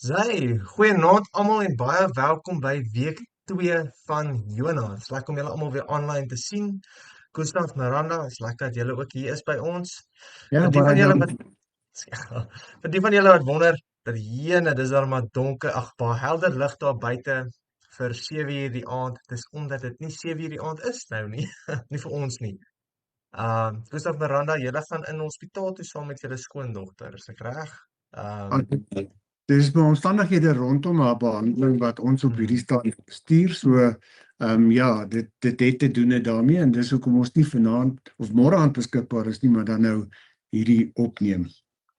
Goeienaand almal en baie welkom by week 2 van Jonas. Is lekker om julle almal weer online te sien. Gustav, Miranda, is lekker dat julle ook hier is by ons. Ja, Vir die baie van julle wat dankie. vir die van julle wat wonder, dat jene, dis daar maar donker, baie helder lig daar buite vir 7 uur die aand. Dis omdat dit nie 7 uur die aand is nou nie, nie vir ons nie. Gustav, Miranda, julle gaan in hospitaal toe saam met julle skoondogter, is ek reg? Dis my omstandighede rondom haar behandeling wat ons op hierdie stadium stuur. So, ja, dit het te doen daarmee en dis hoekom ons nie vanaand of môre aand beskikbaar is nie, maar dan nou hierdie opneem.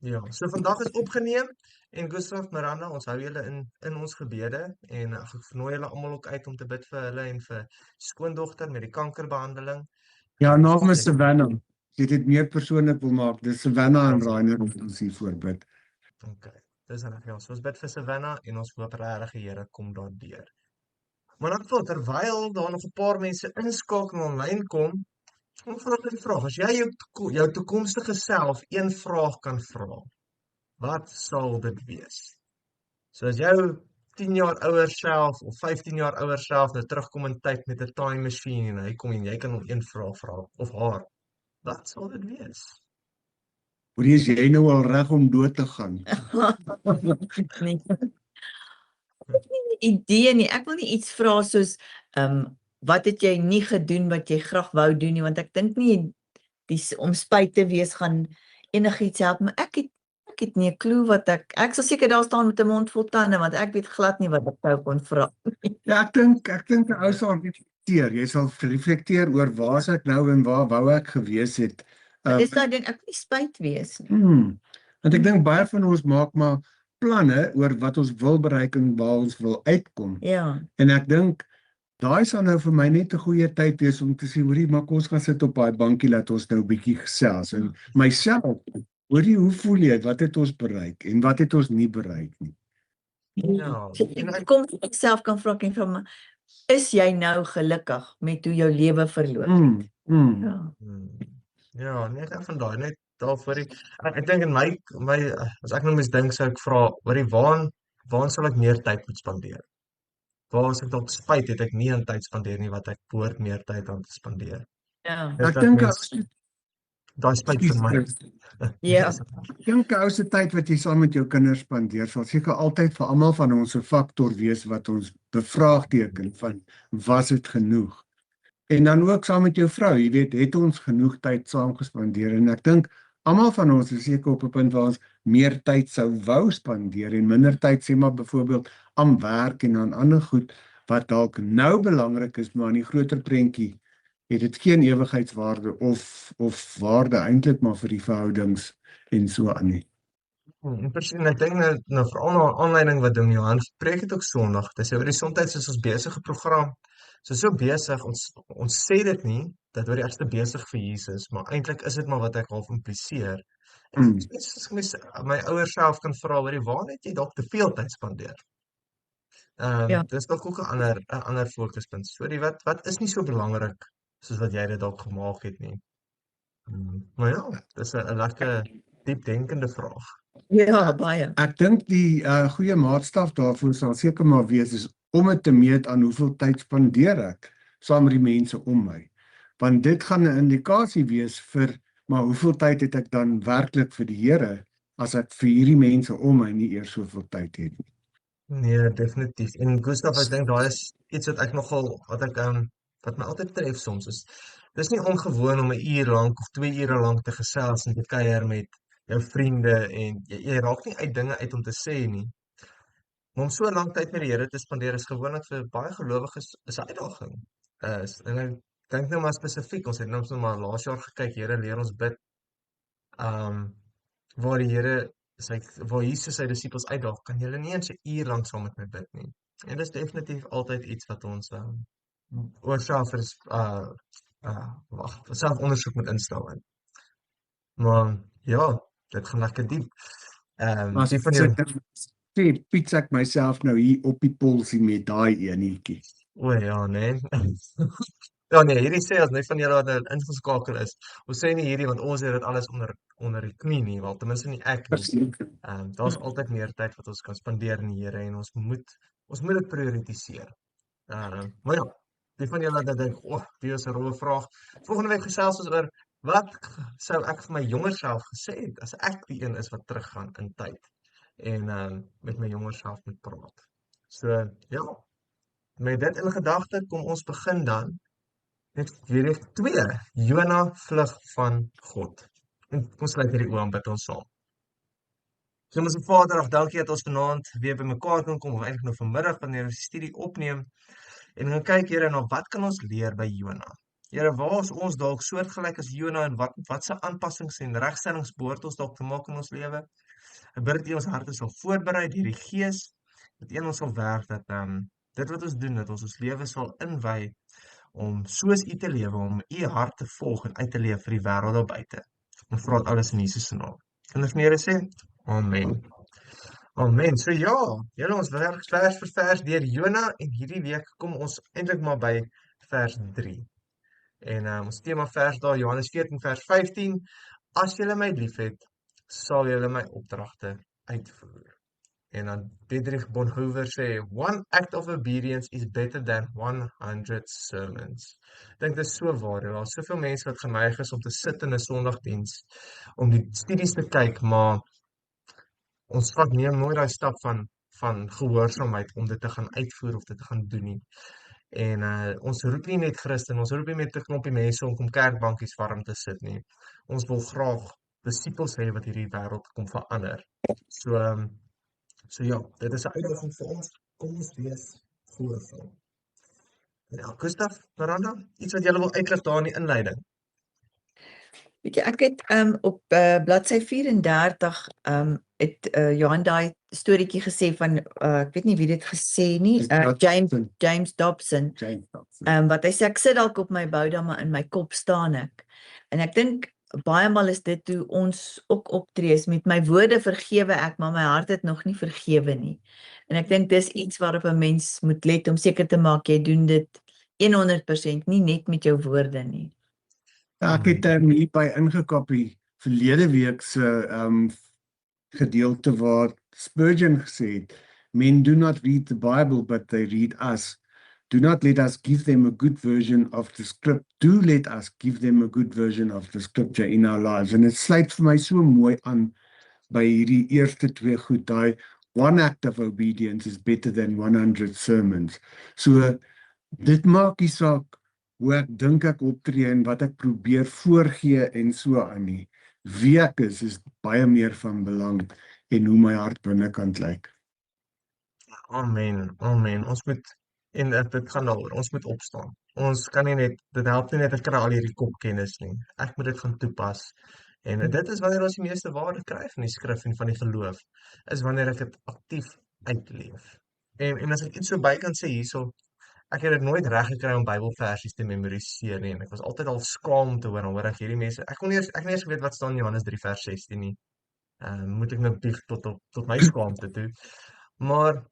Ja, so vandag is opgeneem en Gustav, Miranda, ons hou julle in ons gebede en ek nooi julle almal ook uit om te bid vir hulle en vir skoondogter met die kankerbehandeling. Ja, naam is Savannah. As jy dit meer persoonlik wil maak, dis Savannah en Ja. Rainer wat ons hier voorbid. Okay, dis reg. Ja, so ons bid vir Savannah en ons hoop regtig die Here kom daardeur. Maar dan terwyl daar nog 'n paar mense inskakel en aanlyn kom, kom vra ek 'n vraag. As jy jou toekomstige self een vraag kan vra, wat sal dit wees? So as jou 10 jaar ouer self of 15 jaar ouer self nou terugkom in tyd met 'n time machine en hy kom en jy kan hom een vraag vra of haar, wat sal dit wees? Hoor jy, is jy nou al reg om dood te gaan? Nee. Ek het nie 'n idee nie. Ek wil nie iets vra soos wat het jy nie gedoen wat jy graag wou doen nie, want ek dink nie om spyt te wees gaan enigiets help, maar ek het nie 'n klou wat ek sal seker daar staan met 'n mond vol tande, want ek weet glad nie wat ek sou kon vra. Ja, ek dink 'n ou sal reflekteer. Jy sal reflekteer oor waar is ek nou en waar wou ek gewees het. Dis daai ding, ek wil nie spyt wees nie. Want ek dink baie van ons maak maar planne oor wat ons wil bereik en waar ons wil uitkom. Ja. En ek dink daai sal nou vir my net 'n goeie tyd wees om te sê, hoorie, maar kom ons gaan sit op daai bankie laat ons nou 'n bietjie gesels. En myself, hoorie, hoe voel jy? Wat het ons bereik en wat het ons nie bereik nie? Ja, Ek kom ek self kan vra en van is jy nou gelukkig met hoe jou lewe verloop het? Ja. Ja, nee, ek van daai net daarvoor. Ek dink in my as ek nou mens dink sou ek vra, hoorie, waar sal ek meer tyd moet spandeer? Waar as ek dalk spyt het ek nie aan tyd spandeer nie wat ek behoort meer tyd aan te spandeer. Ja. Ek dink daai spyt vir my. Ja. Ek dink 'n ou se tyd wat jy saam met jou kinders spandeer sal seker altyd vir almal van ons 'n faktor wees wat ons bevraagteken van was dit genoeg? En dan ook saam met jou vrou, jy weet, het ons genoeg tyd saam gespandeer en ek dink almal van ons is seker op 'n punt waar ons meer tyd sou wou spandeer en minder tyd sê maar byvoorbeeld aan werk en aan ander goed wat dalk nou belangrik is, maar in die groter prentjie het dit geen ewigheidswaarde of waarde eintlik maar vir die verhoudings en so aan nie. En ek dink nou veral na aanleiding wat doen Johan preek het ook Sondag. Dis oor die soms is ons besige program. So besig, ons sê dit nie dat oor die ekste besig vir Jesus, maar eintlik is dit maar wat ek half impliseer. As mens my ouers self kan vra, waar het jy dalk te veel tyd spandeer? Dis dalk ook 'n ander fokuspunt. So wat is nie so belangrik soos wat jy dit dalk gemaak het nie. Maar ja, dis 'n lekker diep denkende vraag. Ja, baie. Ek dink die goeie maatstaf daarvoor sal seker maar wees is om dit te meet aan hoeveel tyd spandeer ek saam met die mense om my. Want dit gaan 'n indikasie wees vir maar hoeveel tyd het ek dan werklik vir die Here as ek vir hierdie mense om my nie eers soveel tyd het nie. Nee, definitief. En Gustav, ek dink daar is iets wat ek nogal wat my altyd tref soms is. Dis nie ongewoon om 'n uur lank of 2 ure lank te gesels en te kuier met jou vriende en jy raak nie uit dinge uit om te sê nie. Maar om so lank tyd met die Here te spandeer is gewoonlik vir baie gelowiges 'n uitdaging. En ek dink nou maar spesifiek, ons het nou maar laas jaar gekyk, Here leer ons bid. Waar die Here waar Jesus sy disippels uitdaag, kan julle nie eens 'n uur lank saam met my bid nie. En dis definitief altyd iets wat ons oor self ondersoek moet instel. Maar ja, dit gaan lekker diep. As ek sê, piets ek myself nou hier op die polsie met daai enetjie. O ja, nee. Ja nee, hierdie sê as net van julle wat nou ingeskakel is. Ons sê nie hierdie want ons het dit alles onder die knie nie, wel ten minste nie ek nie. Verseker. Daar's altyd meer tyd wat ons kan spandeer in die Here en ons moet dit prioritiseer. Maar ja, die van julle wat dink, die is 'n rowwe vraag. Volgende week gesels ons oor wat sou ek vir my jonger self gesê het as ek die een is wat teruggaan in tyd en met my jonger self moet praat. So ja, met dit in gedagte kom ons begin dan met hierdie 2, Jona vlug van God. En kom sluit hierdie oë en bid ons saam. So ons Vader, dankie dat ons vanaand weer bymekaar kan kom, of eintlik nou vanmiddag wanneer ons die studie opneem en gaan kyk Here na wat kan ons leer by Jona. Here, waar is ons dalk soortgelyk as Jona en wat se aanpassings en regstellings behoort ons dalk te maak in ons lewe? Ek bid dat U ons harte sal voorberei deur die Gees, dat U ons sal werk dat dit wat ons doen, dat ons lewe sal inwy om soos U te lewe, om U hart te volg en uit te leef vir die wêreld daar buite. Ons vra dit alles in Jesus se naam. Kan ons meer sê? Amen. Amen. So ja, julle ons werk vers vir vers deur Jona en hierdie week kom ons eintlik maar by vers 3. En ons tema vers daar Johannes 14 vers 15. As julle my liefhet, sal julle my opdragte uitvoer. En dan Dietrich Bonhoeffer sê, one act of obedience is better than 100 sermons. Ek dink dit is so waar, daar is soveel mense wat geneig is om te sit in 'n Sondagdiens, om die studies te kyk, maar ons neem nooit daai stap van gehoorsaamheid om dit te gaan uitvoer of dit te gaan doen nie. En ons roep nie net Christen, ons roep nie met 'n knoppie mense om kerkbankies warm te sit nie. Ons wil graag disippels hê wat hierdie wêreld kom verander. So ja, dit is 'n uitdaging vir ons. Kom ons wees gehoorsaam. Ja, Gustav, Miranda, iets wat julle wil uitlig daar in die inleiding? Weet jy, ek het op bladsy 34 het Johan daai storieetjie gesê van ek weet nie wie dit gesê nie, James Dobson. Wat hy sê, ek sit dalk op my boudam, maar in my kop staan ek. En ek dink baie maal is dit hoe ons ook optree, is met my woorde vergewe ek, maar my hart het nog nie vergewe nie. En ek dink dis iets waarop 'n mens moet let om seker te maak jy doen dit 100%, nie net met jou woorde nie. Ja, ek het hierby ingekap die verlede week se gedeelte waar Spurgeon gesê het, men do not read the Bible, but they read us. Do not let us give them a good version of the script. Do let us give them a good version of the scripture in our lives. En dit sluit vir my so mooi aan by hierdie eerste 2 goed, daai one act of obedience is better than 100 sermons. So, dit maak nie saak hoe ek dink ek optree en wat ek probeer voorgee en so aan nie. Wie ek is baie meer van belang en hoe my hart binnekant lyk. Amen, amen. Ons moet, en dit gaan daaroor, ons moet opstaan. Ons kan nie net, dit help nie net ek kry al hierdie kopkennis nie. Ek moet dit gaan toepas. En dit is wanneer ons die meeste waarde kry van die skrif en van die geloof, is wanneer ek dit aktief uitleef. En as ek iets so by kan sê hierso, ek het dit nooit reg gekry om Bybelversies te memoriseer nie. En ek was altyd al skaam te hoor ek hierdie mense. Ek het nie eens geweet wat staan in Johannes 3 vers 16 nie. Moet ek nou bieg tot my skaamte toe. Maar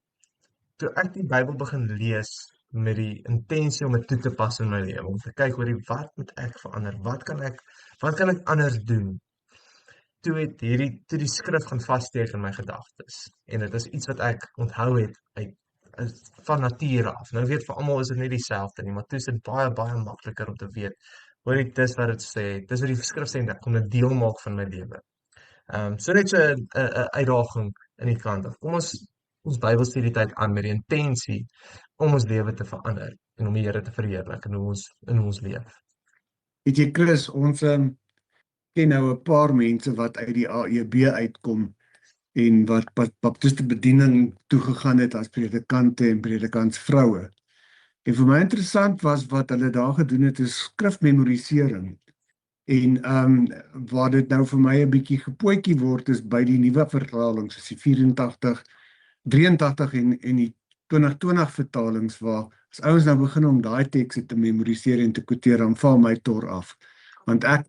toe ek die Bybel begin lees met die intensie om dit toe te pas in my lewe, om te kyk oor wat moet ek verander? Wat kan ek anders doen? Toe die skrif gaan vassteek in my gedagtes. En dit is iets wat ek onthou het van nature af. Nou weet vir almal is dit nie dieselfde nie, maar toe is dit baie makliker om te weet. Hoor dit dis wat dit sê. Dis wat die skrif sê, ek kom dit deel maak van my lewe. So net so 'n uitdaging in die kant af. Kom ons Bybelstudie tyd aan met die intensie om ons lewe te verander en om die Here te verheerlik in ons leef. Weet jy Chris, ons ken nou 'n paar mense wat uit die AEB uitkom en wat baptiste bediening toegegaan het as predikante en predikantsvroue. En vir my interessant was wat hulle daar gedoen het is skrifmemorisering. En waar dit nou vir my 'n bietjie gepootjie word is by die nuwe vertalings, soos die 84, 83 en die 2020 vertalings waar as ouens nou begin om daai tekste te memoriseer en te quoteer, dan val my tor af. Want ek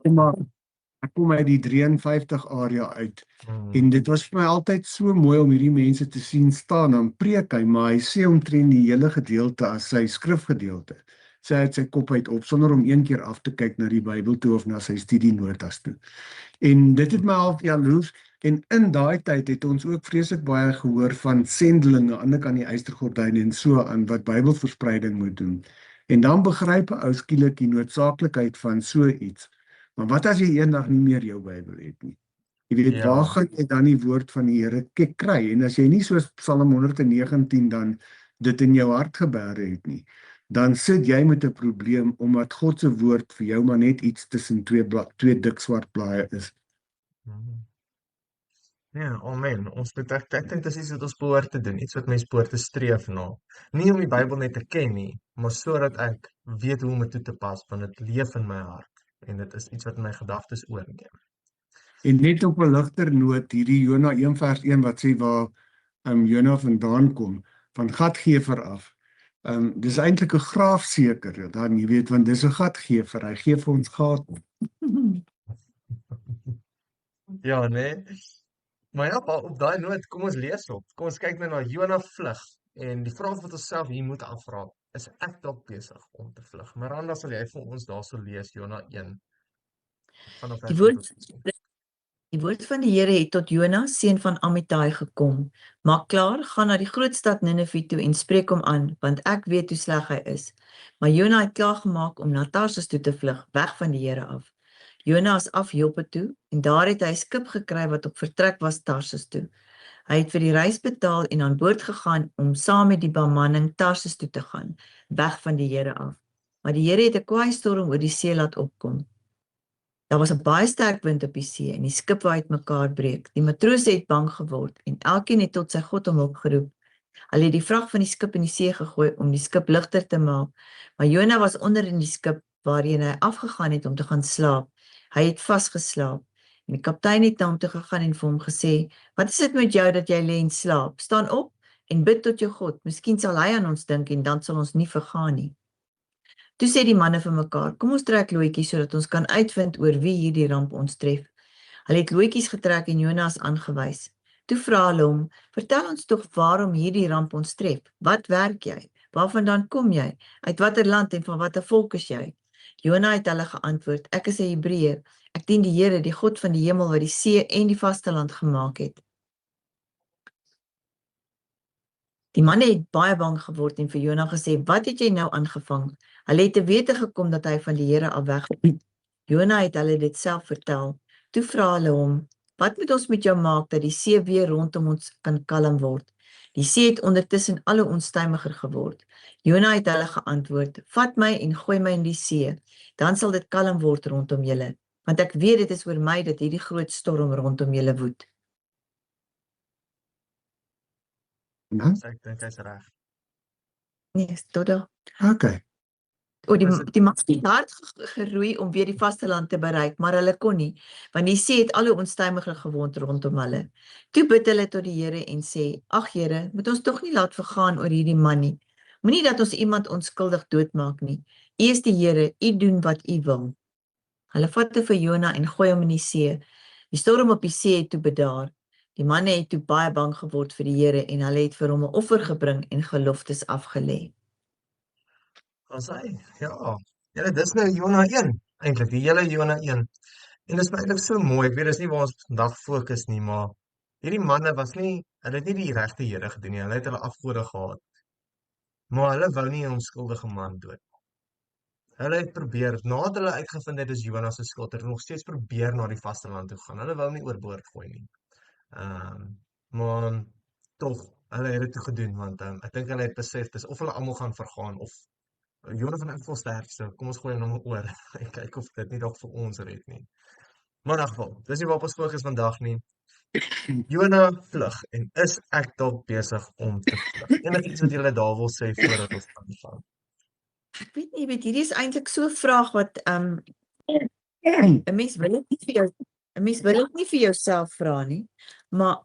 kom uit die 53 area uit. En dit was vir my altyd so mooi om hierdie mense te sien staan, dan preek hy, maar hy sê omtrent die hele gedeelte as sy skrifgedeelte. sê hy uit sy kop uit op, sonder om een keer af te kyk na die Bybel toe of na sy studienotas toe. En dit het my half jaloers, en in daai tyd het ons ook vreeslik baie gehoor van sendelinge, aan die ander kant die ystergordyn en so aan, wat Bybelverspreiding moet doen. En dan begryp 'n ou skielik die noodsaaklikheid van so iets. Maar wat as jy eendag nie meer jou Bybel het nie? Jy weet, waar gaan jy dan die woord van die Here kry? En as jy nie soos Psalm 119 dan dit in jou hart geberre het nie, dan sit jy met 'n probleem, omdat God se woord vir jou maar net iets tussen twee dik swart blaaie is. Ja, amen. Ons moet ek dink dis iets wat ons behoort te doen, iets wat mens behoort te streef na. Nie om die Bybel net te ken nie, maar sodat ek weet hoe om dit toe te pas, want dit leef in my hart en dit is iets wat my gedagtes oorneem. En net op 'n ligter noot, hierdie Jona 1 vers 1 wat sê waar Jona vandaan kom, van gatgever af. Dis eintlik 'n graafseker, dan jy weet, want dis 'n gatgever, hy gee vir ons gate. Ja, nee. Maar ja, op daai noot, kom ons lees op. Kom ons kyk nou na Jona vlug. En die vraag wat ons self hier moet afvra, is ek dalk besig om te vlug? Miranda, sal jy vir ons daarso lees, Jona 1. Vanaf Die woord van die Here het tot Jona, seun van Amittai, gekom. Maak klaar, gaan na die groot stad Ninive toe en spreek hom aan, want ek weet hoe sleg hy is. Maar Jona het klaargemaak om na Tarsus toe te vlug, weg van die Here af. Jona is af Joppe toe, en daar het hy 'n skip gekry wat op vertrek was Tarsus toe. Hy het vir die reis betaal en aan boord gegaan om saam met die bemanning Tarsus toe te gaan, weg van die Here af. Maar die Here het 'n kwaai storm oor die see laat opkom. Daar was 'n baie sterk wind op die see en die skip wou uitmekaar breek. Die matrose het bang geword en elkeen het tot sy God om hulp geroep. Hulle het die vrag van die skip in die see gegooi om die skip ligter te maak, maar Jona was onder in die skip waarheen hy afgegaan het om te gaan slaap. Hy het vasgeslaap en die kaptein het na hom toe gegaan en vir hom gesê: "Wat is dit met jou dat jy lê en slaap? Staan op en bid tot jou God. Miskien sal hy aan ons dink en dan sal ons nie vergaan nie." Toe sê die manne vir mekaar: "Kom ons trek loetjies sodat ons kan uitvind oor wie hierdie ramp ons tref." Hulle het loetjies getrek en Jona is aangewys. Toe vra hulle hom: "Vertel ons tog waarom hierdie ramp ons tref. Wat werk jy? Waarvandaan kom jy? Uit watter land en van watter volk is jy?" Jona het hulle geantwoord: "Ek is 'n Hebreër. Ek dien die Here, die God van die hemel wat die see en die vasteland gemaak het." Die manne het baie bang geword en vir Jona gesê: "Wat het jy nou aangevang?" Hulle het te wete gekom dat hy van die Here af weg was. Jona het hulle dit self vertel. Toe vra hulle hom: "Wat moet ons met jou maak dat die see weer rondom ons kan kalm word?" Die see het ondertussen al hoe onstuimiger geword. Jona het hulle geantwoord: "Vat my en gooi my in die see, dan sal dit kalm word rondom julle, want ek weet dit is oor my dat hierdie groot storm rondom julle woed." Ek dink hy's reg. Nee, tot daar. Okay. Die man het hard geroei om weer die vasteland te bereik, maar hulle kon nie, want die see het al hoe onstuimiger geword rondom hulle. Toe bid hulle tot die Here en sê: "Ag Here, moet ons tog nie laat vergaan oor hierdie man nie. Moenie dat ons iemand onskuldig doodmaak nie. U is die Here, u doen wat u wil." Hulle vat toe vir Jona en gooi hom in die see. Die storm op die see het toe bedaar. Die manne het toe baie bang geword vir die Here en hulle het vir hom 'n offer gebring en geloftes afgelê. Ons sê, ja. Ja, dis nou Jona 1, eintlik, die hele Jona 1. En dit is eintlik so mooi. Ek weet dis nie waar ons vandag fokus nie, maar hierdie manne hulle het nie die regte Here gedien nie. Hulle het hulle afgode gehad. Maar hulle wou nie 'n onskuldige man dood. Hulle het probeer, nadat hulle uitgevind het dis Jona se skuld, het hulle nog steeds probeer na die vasteland toe gaan. Hulle wou nie oorboord gooi nie. Maar tog, hulle het dit toe gedoen, want ek dink hulle het besef, dis of hulle almal gaan vergaan, of Jona van ek vol sterkste, kom ons gooi hom nou oor, en kyk of dit nie dalk vir ons red nie. Maar in elk geval, dis nie waarop ons fokus vandag nie. Jona vlug, en is ek dalk besig om te vlug? Enigiets wat julle daar wil sê, voordat ons aanvang? Ek weet nie, hierdie is eintlik so 'n vraag wat 'n mens wil dit nie vir jouself vra nie, maar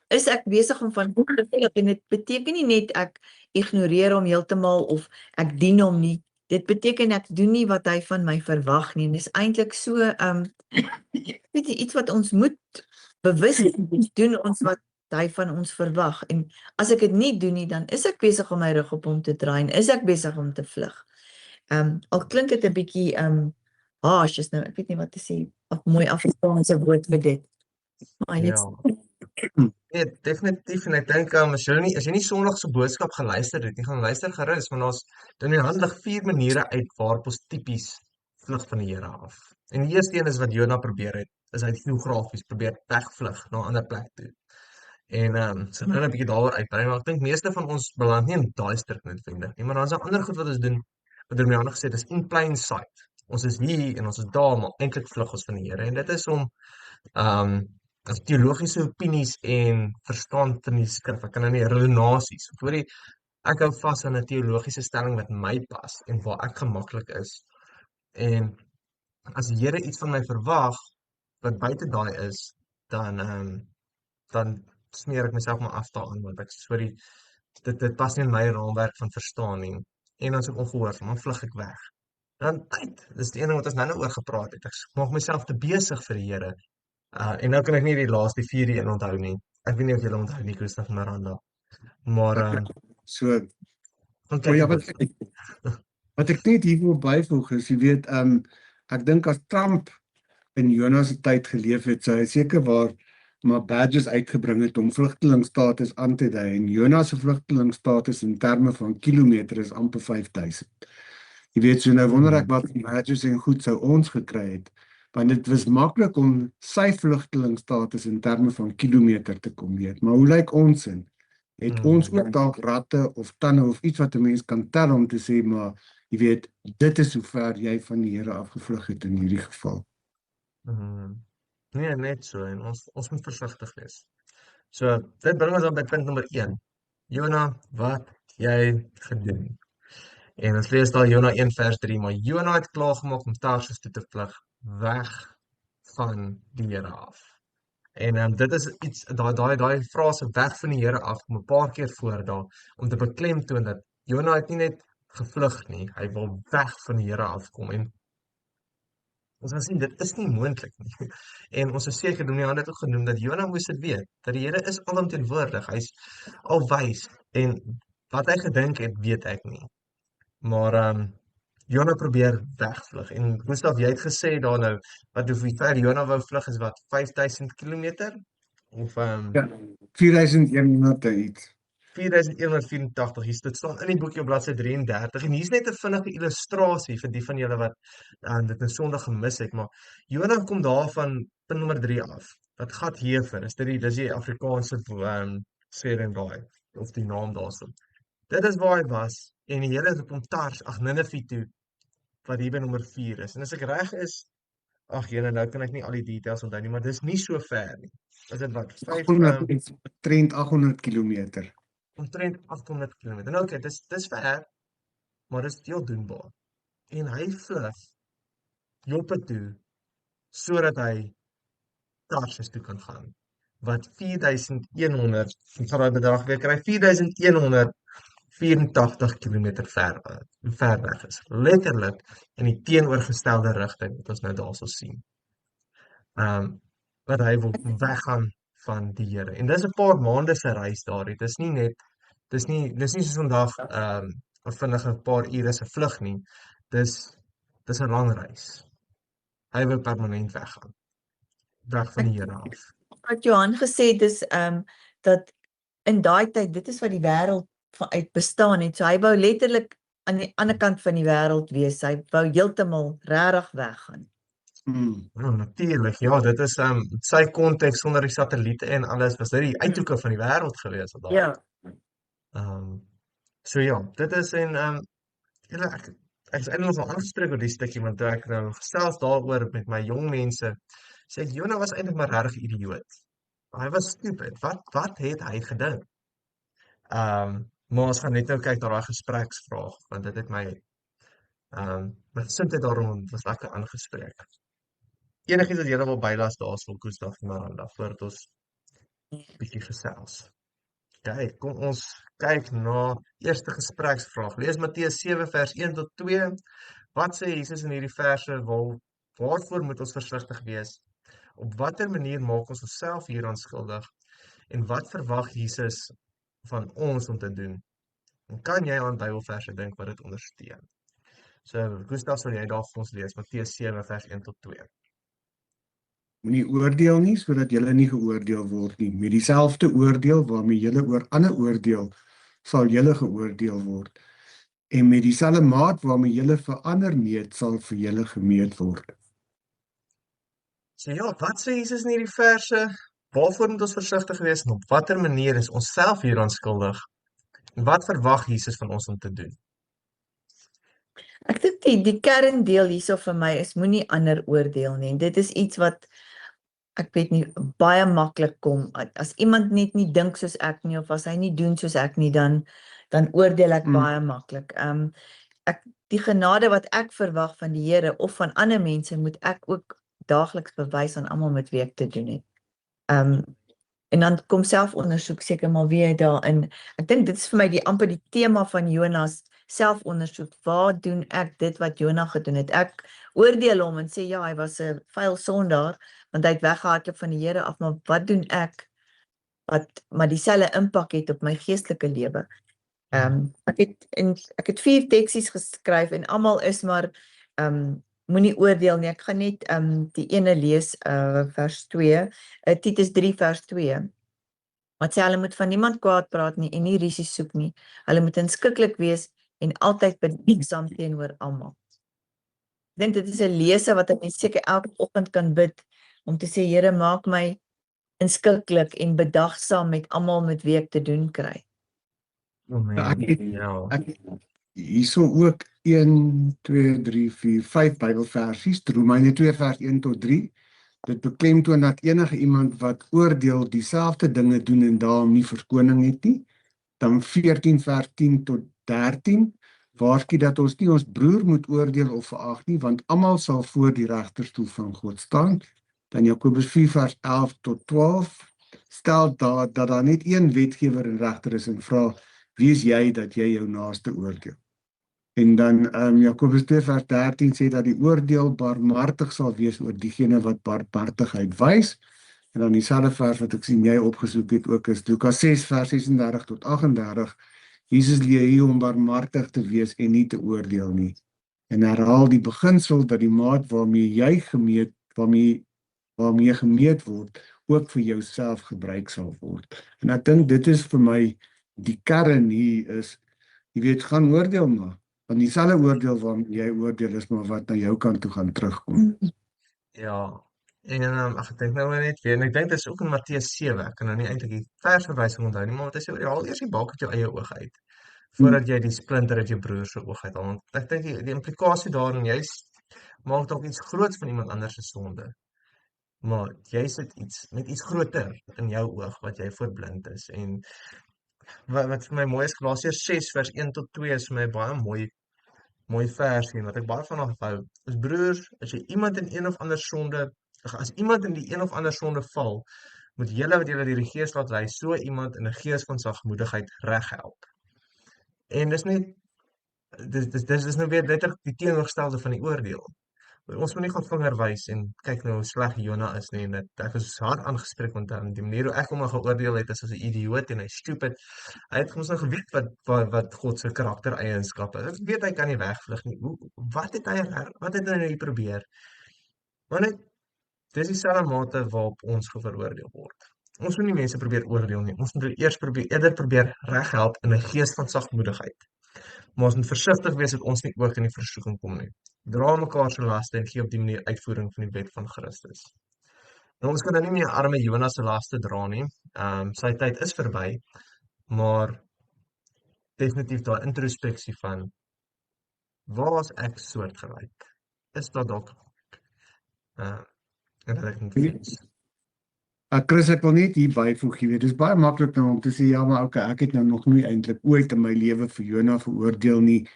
is ek besig om van God te vlug? En dit beteken nie net ek ignoreer hom heeltemal of ek dien hom nie. Dit beteken ek doen nie wat hy van my verwag nie. En dis eintlik so weet jy, iets wat ons moet bewus doen, ons wat hy van ons verwag. En as ek dit nie doen nie, dan is ek besig om my rug op hom te draai en is ek besig om te vlug. Al klink dit 'n bietjie harsh is nou, ek weet nie wat te sê, of mooi Afrikaanse woord vir dit. Maar jy Ja. Nee, definitief en ek dink as jy nie Sondag se boodskap geluister het nie, gaan luister gerus want ons in die hand lig 4 maniere uit waarop ons tipies vlug van die Here af. En die eerste een is wat Jona probeer het, is hy geografies probeer wegvlug na 'n ander plek toe. En so nou 'n bietjie daaroor uitbrei, maar ek dink meeste van ons beland nie in daai stuk noodwendig nie, maar daar's 'n ander goed wat ons doen, wat Romeine gesê het, is in plain sight. Ons is hier en ons is daar, maar eintlik vlug ons van die Here en dit is om as teologiese opinies en verstand van die skrif. Ek kan nou nie redenasies. Ek hou vas aan 'n teologiese stelling wat my pas en waar ek gemaklik is. En as die Here iets van my verwag wat buite daai is, dan smeer ek myself maar af daarin want ek sê dit pas nie in my raamwerk van verstaan nie. En as ek ongehoorsaam, dan vlug ek weg. Dan tyd. Dis die een ding wat ons nou oor gepraat het. Ek maak myself te besig vir die Here. En nou kan ek nie die laaste 4 een onthou nie. Ek weet nie of julle onthou nie, Gustav en Miranda. Maar So, gaan maar kyk. ja, wat ek net hier wil byvoeg is, jy weet, ek dink as Trump in Jonas se tyd geleef het, sou hy seker waar maar badges uitgebring het om vlugtelingstatus aan te dui. En Jonas se vlugtelingstatus in terme van kilometer is amper 5000. Jy weet, so nou wonder ek wat badges en goed sou ons gekry het, want dit was maklik om sy vlugtelingstatus in terme van kilometer te kom weet. Maar hoe lyk ons in? Het ons ook dalk ratte of tande of iets wat 'n mens kan tel om te sê, maar jy weet, dit is hoe ver jy van die Here afgevlug het in hierdie geval. Nee, net so en ons moet versigtig wees. So, dit bring ons dan by punt nommer 1. Jona, wat jy gedoen. En ons lees daar Jona 1 vers 3, maar Jona het klaargemaak om Tarsus toe te vlug weg van die Here af. En dit is iets daai frase weg van die Here af kom 'n paar keer voor daar om te beklemtoon dat Jona het nie net gevlug nie, hy wil weg van die Here afkom en ons gaan sien dit is nie moontlik nie. En ons het seker genoem, het ook genoem dat Jona moes dit weet, dat die Here is alomteenwoordig, hy's alwys en wat hy gedink het, weet ek nie. Maar Jona probeer wegvlug en Gustav, jy het gesê daar nou wat hoe ver Jona wou vlug is wat 5000 km of Ja, 4100 iets. 4184. Hier staan in die boekie op bladsy 33 en hier's net 'n vinnige illustrasie vir die van julle wat dit in Sondag gemis het, maar Jona kom daar van punt nommer 3 af. Wat Gat-Hefer is dis die Afrikaanse sê dan daai of die naam daarso. Dit is waar hy was en die Here het hom Ninive toe wat hier by nommer 4 is. En as ek reg is, jene, nou kan ek nie al die details onthou nie, maar dis nie so ver nie. Is dit wat 800 kilometer. Omtrent 800 km. Nou okay, dis ver, maar dis heel doenbaar. En hy vlug Joppe toe sodat hy Tarsus toe kan gaan. Wat 4100, ek sal daai bedrag weer kry, 4184 km ver weg is. Letterlik in die teenoorgestelde rigting wat ons nou daarso sien. Wat hy wil weggaan van die Here. En dis 'n paar maande se reis daar. Dit is nie net dis nie so vandag 'n vinnige paar ure se vlug nie. Dis 'n lang reis. Hy wil permanent weggaan. Weg van die Here af. Wat Johan gesê het is dat in daai tyd dit is wat die wêreld uit bestaan het. So hy wou letterlik aan die ander kant van die wêreld wees. Hy wou heeltemal regtig weggaan. Ja, natuurlik. Ja, dit is sy konteks sonder die satelliete en alles was dit die uithoeke van die wêreld gewees wat daar. Ja. So ja, dit is en ek is eintlik nog aangespreek oor die stukkie want toe ek nou gesels daaroor met my jong mense, sê ek Jona was eintlik maar regtig idioot. Hy was stupid. Wat het hy gedink? Maar ons gaan net nou kyk na daai gespreksvraag want dit het my my gesindheid daarom was lekker aangespreek. Enigiets wat julle wil bylas daarso Gustav en Miranda voordat ons bietjie gesels. Kyk, kom ons kyk na eerste gespreksvraag. Lees Matteus 7 vers 1 tot 2. Wat sê Jesus in hierdie verse? Waarvoor moet ons versigtig wees? Op watter manier maak ons onsself hieraan skuldig? En wat verwag Jesus van ons om te doen? En kan jy aan Bybelverse dink wat dit ondersteun? So, Gustav, sal jy daar vir ons lees, Matteus 7 vers 1 tot 2. Moenie oordeel nie, sodat julle nie geoordeel word nie. Met dieselfde oordeel waarmee julle oor ander oordeel, sal julle geoordeel word. En met dieselfde maat waarmee julle vir ander meet, sal vir julle gemeet word. So ja, wat sê Jesus in hierdie verse? Waarvoor moet ons versigtig wees en op watter manier is ons self hieraan skuldig? En wat verwag Jesus van ons om te doen? Ek dink die kerndeel hierso vir my is moenie ander oordeel nie. En dit is iets wat ek weet nie baie maklik kom. As iemand net nie dink soos ek nie of as hy nie doen soos ek nie, dan oordeel ek baie maklik. Die genade wat ek verwag van die Here of van ander mense moet ek ook daagliks bewys aan almal met wie ek te doen het. En dan kom selfondersoek seker maar weer daarin. Ek dink dit is vir my amper die tema van Jonas, selfondersoek. Waar doen ek dit wat Jona gedoen het? Ek oordeel hom en sê ja, hy was 'n vuil sondaar, want hy het weggehardloop van die Here af, maar wat doen ek wat maar dieselfde impak het op my geestelike lewe? Ek het 4 teksies geskryf en almal is maar moenie oordeel nie. Ek gaan net die ene lees, vers 2, Titus 3 vers 2. Wat sê hulle moet van niemand kwaad praat nie en nie rusie soek nie. Hulle moet inskikkelik wees en altyd bediegsam teenoor almal. Ek dink dit is 'n lese wat ek seker elke oggend kan bid om te sê, Here, maak my inskikkelik en bedagsaam met almal met wie ek te doen kry. Hierso ook 1, 2, 3, 4, 5 Bybelversies, Romeine 2 vers 1 tot 3. Dit beklemtoon dat enige iemand wat oordeel dieselfde dinge doen en daarom nie verskoning het nie. Dan 14 vers 10 tot 13, waarsku dat ons nie ons broer moet oordeel of verag nie, want almal sal voor die regterstoel van God staan. Dan Jakobus 4 vers 11 tot 12, stel dat daar net een wetgewer en regter is en vra, wie is jy dat jy jou naaste oordeel? En dan Jakobus 2 vers 13 sê dat die oordeel barmhartig sal wees oor diegene wat barmhartigheid wys. En dan dieselfde vers wat ek sien jy opgesoek het ook is Lukas 6 vers 36 tot 38. Jesus leer hier om barmhartig te wees en nie te oordeel nie. En herhaal die beginsel dat die maat waarmee jy gemeet word, ook vir jouself gebruik sal word. En ek dink dit is vir my die kern hier is, jy weet, gaan oordeel maar. Want dieselfde oordeel waarmee jy oordeel is maar wat na jou kant toe gaan terugkom. Ja, en ek dink nou net weer, en ek dink dit is ook in Matteus 7, ek kan nou nie eintlik die versverwysing onthou nie, maar wat hy sê, haal eers die balk uit jou eie oog uit, voordat jy die splinter uit jou broer se oog uithaal. Want ek dink die implikasie daarin, jy maak dalk iets groots van iemand anders se sonde, maar jy sit met iets groter in jou oog wat jy voorblind is. En wat vir my mooi is, Galasiërs 6 vers 1 tot 2 is vir my baie mooi vers en wat ek baie van onthou. Is broers, as iemand in die een of ander sonde val, moet julle wat julle deur die Gees laat lei, so iemand in 'n gees van sagmoedigheid reghelp. En dis nou weer letterlik die teenoorgestelde van die oordeel. Ons moet nie gaan vinger wys en kyk nou hoe sleg Jona is nie, en ek is hard aangespreek want die manier hoe ek hom geoordeel het is as 'n idioot en hy stupid. Hy het ons nou geweet wat God se karaktereienskappe is. Ek weet hy kan nie wegvlug nie. Wat het hy nou probeer? Want dis dieselfde mate waarop ons veroordeel word. Ons moet nie mense probeer oordeel nie. Ons moet eerder probeer reghelp in 'n gees van sagmoedigheid. Maar ons moet versigtig wees dat ons nie ook in die versoeking kom nie. Dra mekaar se laste en gee op die manier uitvoering van die wet van Christus. Nou, ons kan nou nie meer arme Jonas se laste dra nie. Sy tyd is verby, maar definitief daai introspeksie van waar is ek soortgelyk? Is daar dalk en dat ek moet wees? Chris, ek wil net hier byvoeg, jy weet, dit is baie maklik nou om te sê, ja, maar okay, ek het nou nog nie eintlik ooit in my lewe vir Jona veroordeel nie.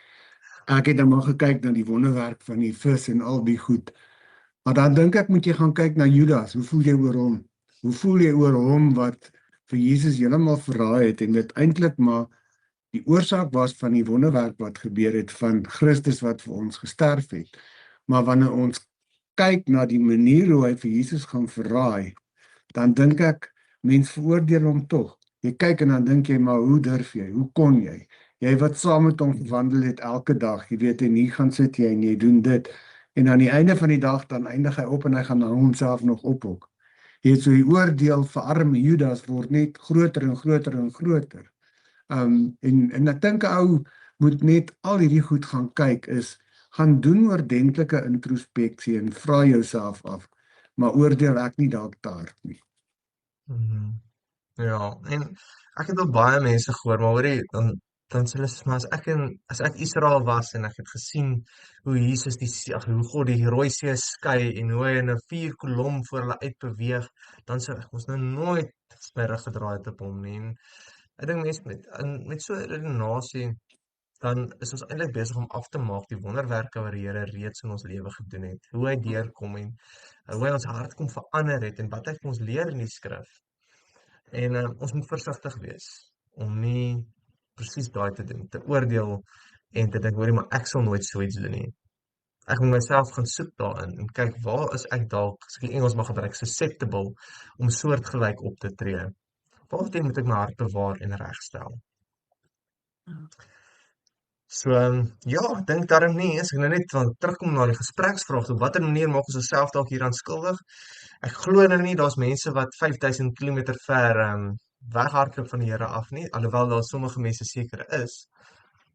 Ek het dan maar gekyk na die wonderwerk van die vis en al die goed. Maar dan dink ek moet jy gaan kyk na Judas. Hoe voel jy oor hom? Hoe voel jy oor hom wat vir Jesus heeltemal verraai het en dit eintlik maar die oorsaak was van die wonderwerk wat gebeur het van Christus wat vir ons gesterf het. Maar wanneer ons kyk na die manier hoe hy vir Jesus gaan verraai, dan dink ek, mens veroordeel hom tog. Jy kyk en dan dink jy, maar hoe durf jy? Hoe kon jy? Jy wat saam met hom gewandel het elke dag, jy weet, en hier gaan sit jy en jy doen dit. En aan die einde van die dag dan eindig hy op en hy gaan hang homself nog op ook. Jy weet, so die oordeel vir arme Judas word net groter en groter en groter. En ek dink 'n ou moet net al hierdie goed gaan kyk gaan doen oordentlike introspeksie en vra jouself af, maar oordeel ek nie dalk te hard nie. Ja, en ek het al baie mense gehoor, maar hoorie, dan sê hulle, maar as ek Israel was en ek het gesien hoe Jesus hoe God die Rooi See skei en hoe hy in 'n vuurkolom voor hulle uitbeweeg, dan sou ek mos nou nooit my rug gedraai het op hom nie. En ek dink mense met so 'n redenasie, dan is ons eintlik besig om af te maak die wonderwerke wat die Here reeds in ons lewe gedoen het, hoe hy deurkom en hoe hy ons hart kom verander het en wat hy vir ons leer in die skrif. En ons moet versigtig wees om nie presies daai te doen, te oordeel en te dink, hoorie, maar ek sal nooit so iets doen nie. Ek moet myself gaan soek daarin en kyk, waar is ek dalk, as ek die Engels mag gebruik, susceptible om soortgelyk op te tree. Waarteen moet ek my hart bewaar en regstel? So, ja, ek dink daarom nie, as ek nou net terugkom na die gespreksvraag, op watter manier maak ons osself dalk hieraan skuldig? Ek glo nou nie, daar's mense wat 5000 km ver weghardloop van die Here af nie, alhoewel daar sommige mense seker is,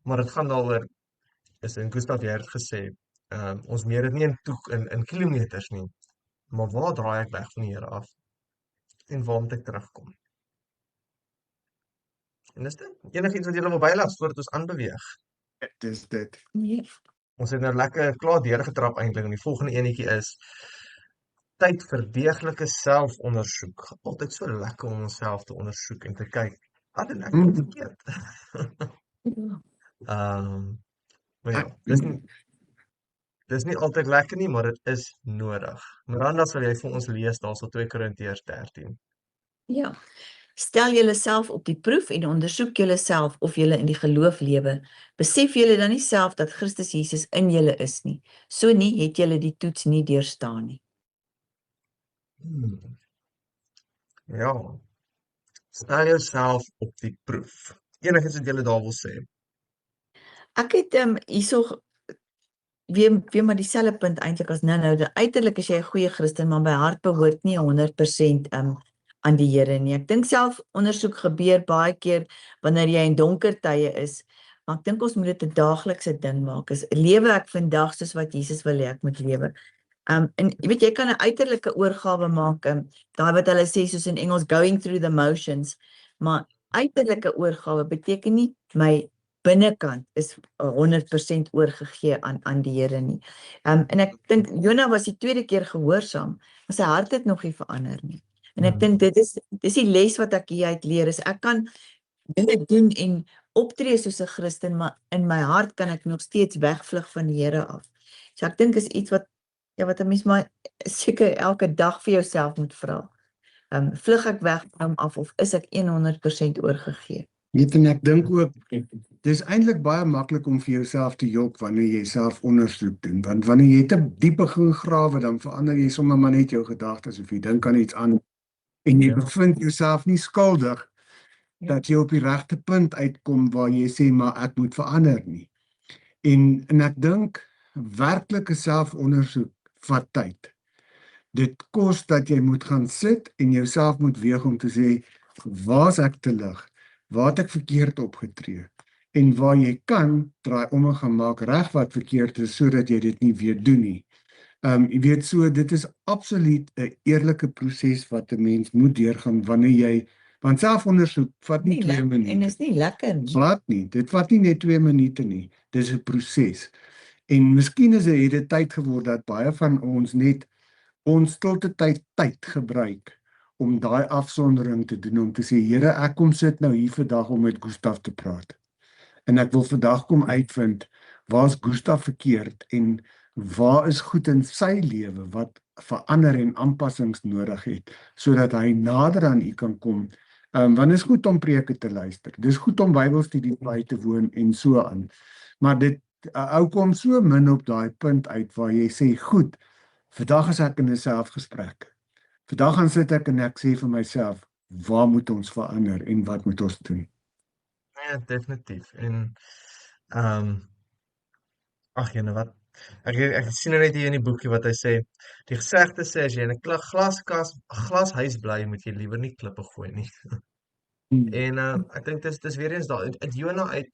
maar dit gaan daaroor, is in Gustav Jaert gesê, ons meet dit nie in kilometers nie, maar waar draai ek weg van die Here af, en waar moet ek terugkom? En is dit enigiets wat julle wil bylas, voordat ons aanbeweeg? Dis dit. Nee. Ons het nou lekker klaar deurgetrap eintlik, en die volgende enetjie is tyd vir deeglike selfondersoek. Altyd so lekker om onsself te ondersoek en te kyk, wat doen ek verkeerd? Maar ja, dis nie altyd lekker nie, maar dit is nodig. Miranda, sal jy vir ons lees daarso 2 Korintiërs 13? Ja. Stel julleself op die proef en ondersoek julleself of julle in die geloof lewe. Besef julle dan nie self dat Christus Jesus in julle is nie. So nie het julle die toets nie deurstaan nie. Ja. Stel jouself op die proef. Enigiets wat julle daar wil sê? Ek het hierso weer maar dieselfde punt eintlik as nou. Uiterlik is jy 'n goeie Christen, maar by hart behoort nie 100% aan die Here nie. Ek dink selfondersoek gebeur baie keer wanneer jy in donker tye is, maar ek dink ons moet dit 'n daaglikse ding maak. Lewe ek vandag soos wat Jesus wil hê ek moet lewe. En jy weet, jy kan 'n uiterlike oorgawe maak, daai wat hulle sê soos in Engels, going through the motions, maar uiterlike oorgawe beteken nie my binnekant is 100% oorgegee aan die Here nie. En ek dink Jonah was die tweede keer gehoorsaam, maar sy hart het nog nie verander nie. En ek dink dis die les wat ek hier uit leer, is ek kan dinge doen en optree soos 'n Christen, maar in my hart kan ek nog steeds wegvlug van die Here af. So ek dink is iets wat 'n mens maar seker elke dag vir jouself moet vra. Vlug ek weg van hom af of is ek 100% oorgegee? Weet en ek dink ook, dis eintlik baie maklik om vir jouself te jok wanneer jy selfondersoek doen, want wanneer jy te diep begin grawe, dan verander jy sommer maar net jou gedagtes of jy dink aan iets aan en jy bevind jouself nie skuldig dat jy op die regte punt uitkom waar jy sê, maar ek moet verander nie. En ek dink werklike selfondersoek vat tyd. Dit kos dat jy moet gaan sit en jouself moet weeg om te sê, waar is ek te lig? Waar het ek verkeerd opgetree? En waar jy kan, draai om en gaan maak reg wat verkeerd is, sodat jy dit nie weer doen nie. Jy weet so, dit is absoluut 'n eerlike proses wat 'n mens moet deurgaan wanneer jy, want selfondersoek vat nie 2 minute. En is nie lekker nie. Glad nie, dit vat nie net 2 minute nie, dis 'n proses. En miskien het dit tyd geword dat baie van ons net ons stilte tyd gebruik om daai afsondering te doen, om te sê, Here, ek kom sit nou hier vandag om met Gustav te praat. En ek wil vandag kom uitvind, waar is Gustav verkeerd en waar is goed in sy lewe wat verander en aanpassings nodig het, sodat hy nader aan u kan kom. Want dit is goed om preke te luister, dit is goed om Bybelstudie by te woon en so aan. Maar dit ou kom so min op daai punt uit waar jy sê, goed, vandag is ek in 'n selfgesprek. Vandag gaan sit ek en ek sê vir myself, waar moet ons verander en wat moet ons doen? Ja, definitief. En ag jene wat ek sien nou net hier in die boekie wat hy sê. Die gesegde sê as jy in 'n glashuis bly, moet jy liewer nie klippe gooi nie. En ek dink dis weer eens daar uit Jona uit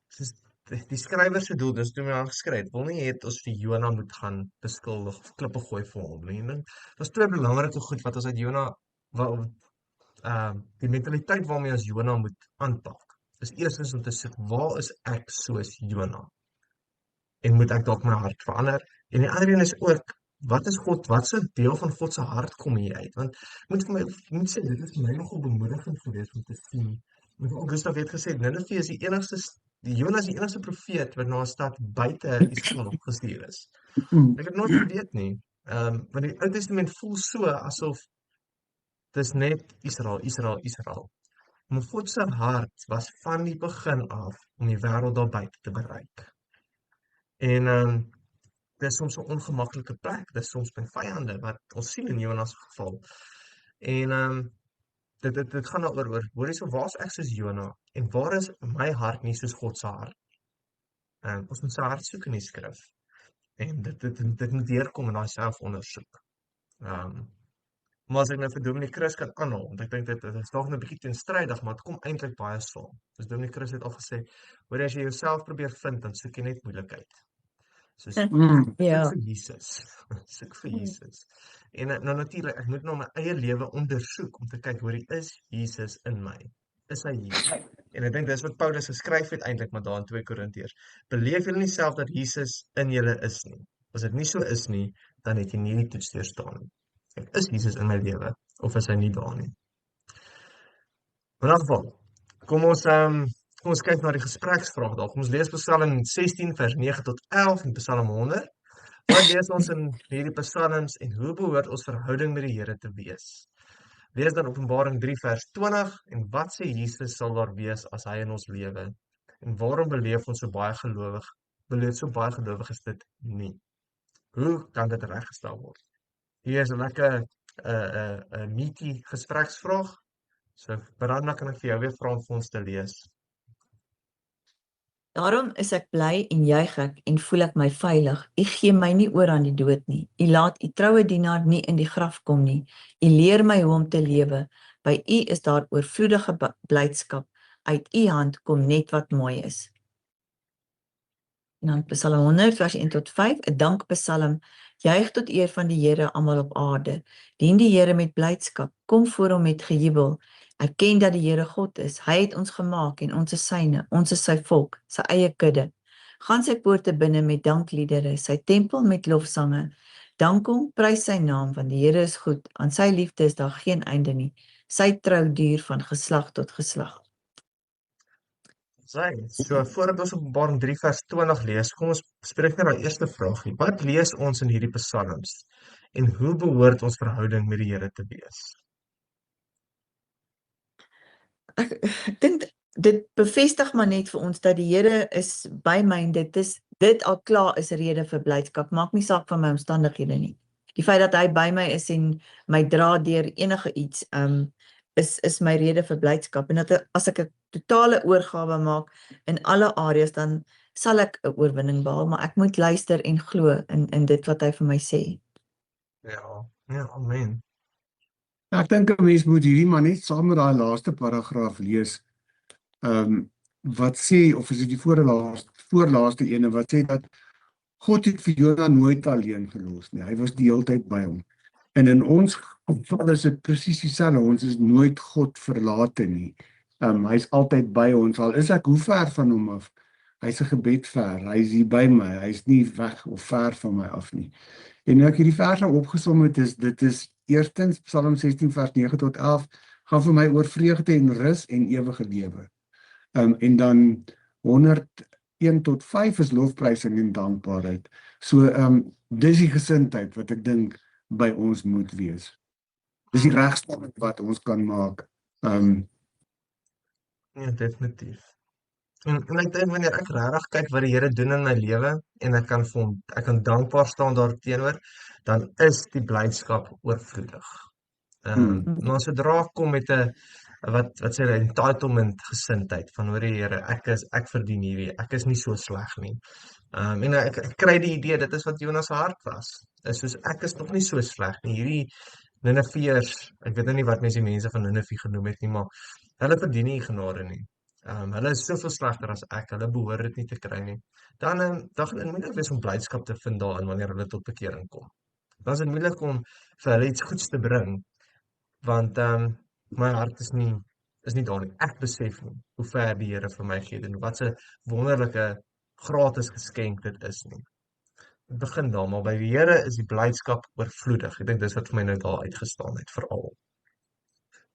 soos die skrywer se doel, dis toe hy geskryf het, wil nie hê ons vir Jona moet gaan beskuldig of klippe gooi vir hom nie. En dan daar's twee belangrike goed wat ons uit Jona die mentaliteit waarmee ons Jona moet aanpak. Is eerstens om te sê, waar is ek soos Jona? En moet ek dalk my hart verander? En die ander een is ook, wat is God, wat se deel van God se hart kom hier uit? Want moet vir my moet sê dit is vir my nogal bemoedigend geweest om te sien. Want Augustus het gesê Ninive is die enigste Jona is die enigste profeet wat na 'n stad buite Israel gestuur is. Ek het nooit geweet nie. Want die Ou Testament voel so asof dis net Israel, Israel, Israel. Maar God se hart was van die begin af om die wêreld daar buite te bereik. En dis soms 'n ongemaklike plek, dis soms by vyande wat ons sien in Jonas se geval. En dit gaan daaroor, hoor hierso, waar's ek soos Jona en waar is my hart nie soos God se hart? Ons moet sy hart soek in die skrif. En dit moet deurkom in daai selfondersoek. Maar as ek nou vir Dominic Chris kan aanhaal, want ek dink dit is dalk 'n bietjie teenstrydig, maar dit kom eintlik baie saam. Soos Dominic Chris het al gesê, hoor as jy jouself probeer vind, dan soek jy net moeilikheid. Soos Ja. soek vir Jesus. Soek vir Jesus. En nou natuurlik, ek moet nou my eie lewe ondersoek om te kyk, hoor, is Jesus in my? Is hy hier? En ek dink dis wat Paulus geskryf het eintlik maar daar in 2 Korintiërs. Beleef julle nie self dat Jesus in julle is nie. As dit nie so is nie, dan het jy nie die toets deurstaan nie. Is Jesus in my lewe of is hy nie daar nie? In 'n geval, kom ons kyk na die gespreksvraag daar. Kom ons lees Psalm 16 vers 9 tot 11 en Psalm 100. Wat lees ons in hierdie psalms en hoe behoort ons verhouding met die Here te wees? Lees dan Openbaring 3 vers 20 en wat sê Jesus sal daar wees as hy in ons lewe? En waarom beleef so baie gelowiges dit nie? Hoe kan dit reggestel word? Hier is 'n lekker meaty gespreksvraag. So Branda, kan ek vir jou weer vra om vir ons te lees? Daarom is ek bly en juig ek en voel ek my veilig. U gee my nie oor aan die dood nie. U laat u troue dienaar nie in die graf kom nie. U leer my hoe om te lewe. By u is daar oorvloedige blydskap. Uit u hand kom net wat mooi is. En dan Psalm 100 vers 1 tot 5, 'n dankpsalm. Juig tot eer van die Here almal op aarde. Dien die Here met blydskap. Kom voor hom met gejubel. Erken dat die Here God is. Hy het ons gemaak en ons is syne. Ons is sy volk, sy eie kudde. Gaan sy poorte binne met dankliedere, sy tempel met lofsange. Dank hom, prys sy naam, want die Here is goed. Aan sy liefde is daar geen einde nie. Sy trou duur van geslag tot geslag. So voordat ons Openbaring 3 vers 20 lees, kom ons spreek net daai eerste vraagie. Wat lees ons in hierdie psalms? En hoe behoort ons verhouding met die Here te wees? Ek dink dit bevestig maar net vir ons dat die Here is by my en dit al klaar is 'n rede vir blydskap. Maak nie saak van my omstandighede nie. Die feit dat hy by my is en my dra deur enige iets, is my rede vir blydskap. En dat as ek 'n totale oorgawe maak in alle areas, dan sal ek 'n oorwinning behaal, maar ek moet luister en glo in dit wat hy vir my sê. Ja, amen. Ek dink 'n mens moet hierdie maar net saam met daai laaste paragraaf lees. Wat sê, of is dit die voorlaaste ene wat sê dat God het vir Jona nooit alleen gelos nie. Hy was die hele tyd by hom. En in ons geval is dit presies dieselfde. Ons is nooit God verlate nie. Hy's altyd by ons. Al is ek hoe ver van hom af. Hy's 'n gebed ver. Hy's hier by my. Hy's nie weg of ver van my af nie. En nou ek hierdie vers nou opgesom het, dit is eerstens Psalm 16 vers 9 tot 11 gaan vir my oor vreugde en rus en ewige lewe. En dan 101 tot 5 is lofprysing en dankbaarheid. So dis die gesindheid wat ek dink by ons moet wees. Dis die regstelling wat ons kan maak. Ja, definitief. En ek dink wanneer ek regtig kyk wat die Here doen in my lewe en ek kan dankbaar staan daarteenoor, dan is die blydskap oorvloedig. Maar sodra ek kom met 'n wat sê hulle, entitlement gesindheid, van hoor die Here, ek verdien hierdie, ek is nie so sleg nie. En ek kry die idee, dit is wat Jonas se hart was, is soos, ek is nog nie so sleg nie, hierdie Nineveërs, ek weet nou nie wat mense die mense van Nineve genoem het nie, maar hulle verdien nie genade nie. Hulle is soveel slegter as ek, hulle behoort dit nie te kry nie. Dan gaan dit moeilik wees om blydskap te vind daarin wanneer hulle tot bekering kom. Dan is dit moeilik om vir hulle iets goeds te bring, want my hart is nie daar nie. Ek besef nie hoe ver die Here vir my gee en wat 'n wonderlike gratis geskenk dit is nie. Dit begin daar, maar by die Here is die blydskap oorvloedig. Ek dink dis wat vir my nou daar uitgestaan het veral.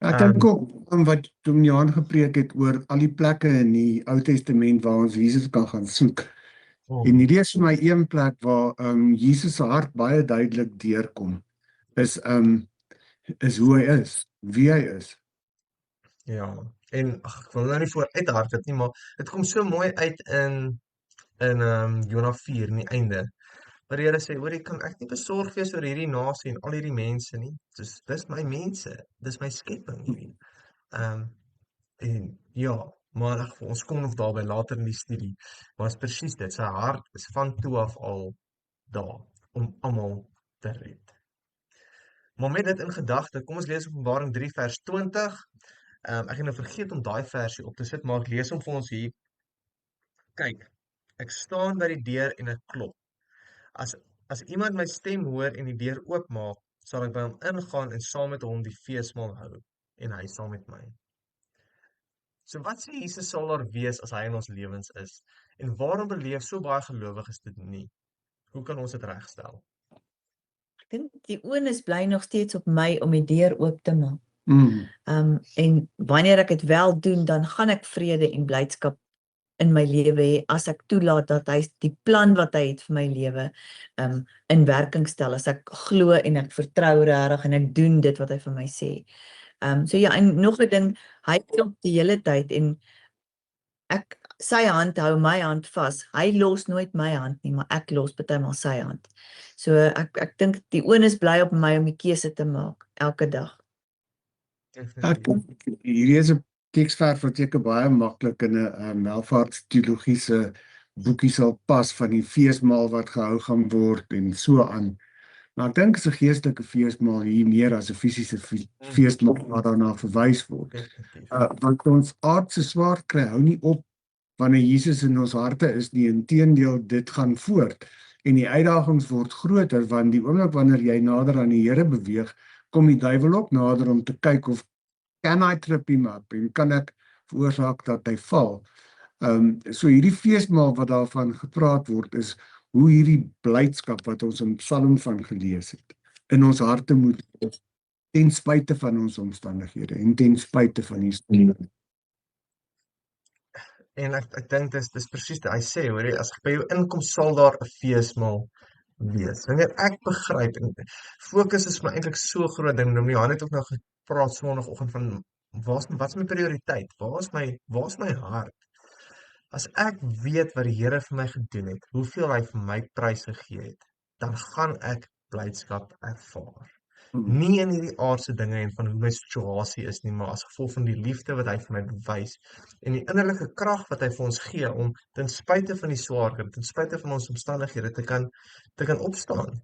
Ek dink ook aan wat Dominee gepreek het oor al die plekke in die Ou Testament waar ons Jesus kan gaan soek. En hierdie is vir my een plek waar Jesus se hart baie duidelik deurkom. Is hoe hy is, wie hy is. Ja, en ek wil nou nie vooruit hardloop nie, maar dit kom so mooi uit in Jona 4 in die einde. Maar die Here sê, hoor, kan ek nie besorg wees oor hierdie nasie en al hierdie mense nie. Dis my mense, dis my skepping hierdie. En ja, maar ons kom nog daarby later in die studie. Maar is presies dit, sy hart is van toe af al daar om almal te red. Maar met dit in gedagte, kom ons lees Openbaring 3 vers 20. Ek het nou vergeet om daai versie op te sit, maar ek lees hom vir ons hier. Kyk, ek staan by die deur en ek klop. As iemand my stem hoor en die deur oopmaak, sal ek by hom ingaan en saam met hom die feesmaal hou en hy saam met my. So wat sê Jesus sal daar wees as hy in ons lewens is? En waarom beleef so baie gelowiges dit nie? Hoe kan ons dit regstel? Ek dink die onus bly nog steeds op my om die deur oop te maak. En wanneer ek dit wel doen, dan gaan ek vrede en blydskap in my lewe hê as ek toelaat dat hy die plan wat hy het vir my lewe in werking stel, as ek glo en ek vertrou regtig en ek doen dit wat hy vir my sê. So ja, en nog 'n ding, hy klop die hele tyd en sy hand hou my hand vas. Hy los nooit my hand nie, maar ek los partymal sy hand. So ek dink die onus bly op my om die keuse te maak elke dag. Hierdie is 'n teksvers wat seker baie maklik in 'n welvaartsteologiese boekie sal pas van die feesmaal wat gehou gaan word en so aan. Maar ek dink is 'n geestelike feesmaal hier meer as 'n fisiese feesmaal wat daarna verwys word. Want ons aardse swaard kry hou nie op wanneer Jesus in ons harte is nie, inteendeel dit gaan voort. En die uitdagings word groter, want die oomblik wanneer jy nader aan die Here beweeg, kom die duiwel ook nader om te kyk of kan hy trip hom up en kan ek veroorsaak dat hy val. So hierdie feesmaal wat daarvan gepraat word is hoe hierdie blydskap wat ons in Psalm van gelees het, in ons harte moet wees, ten spyte van ons omstandighede en ten spyte van die storm. En ek dink dis presies dit. Hy sê, hoor, as ek by jou inkom, sal daar 'n feesmaal wees. Wanneer ek begryp en fokus is my eintlik so groot ding. Johan het ook nou gepraat Sondagoggend van wat's my prioriteit? Waar's my hart? As ek weet wat die Here vir my gedoen het, hoeveel hy vir my prys gegee het, dan gaan ek blydskap ervaar. Nie in hierdie aardse dinge en van hoe my situasie is nie, maar as gevolg van die liefde wat hy vir my bewys en die innerlike krag wat hy vir ons gee om ten spyte van die swaarkry, ten spyte van ons omstandighede te kan opstaan.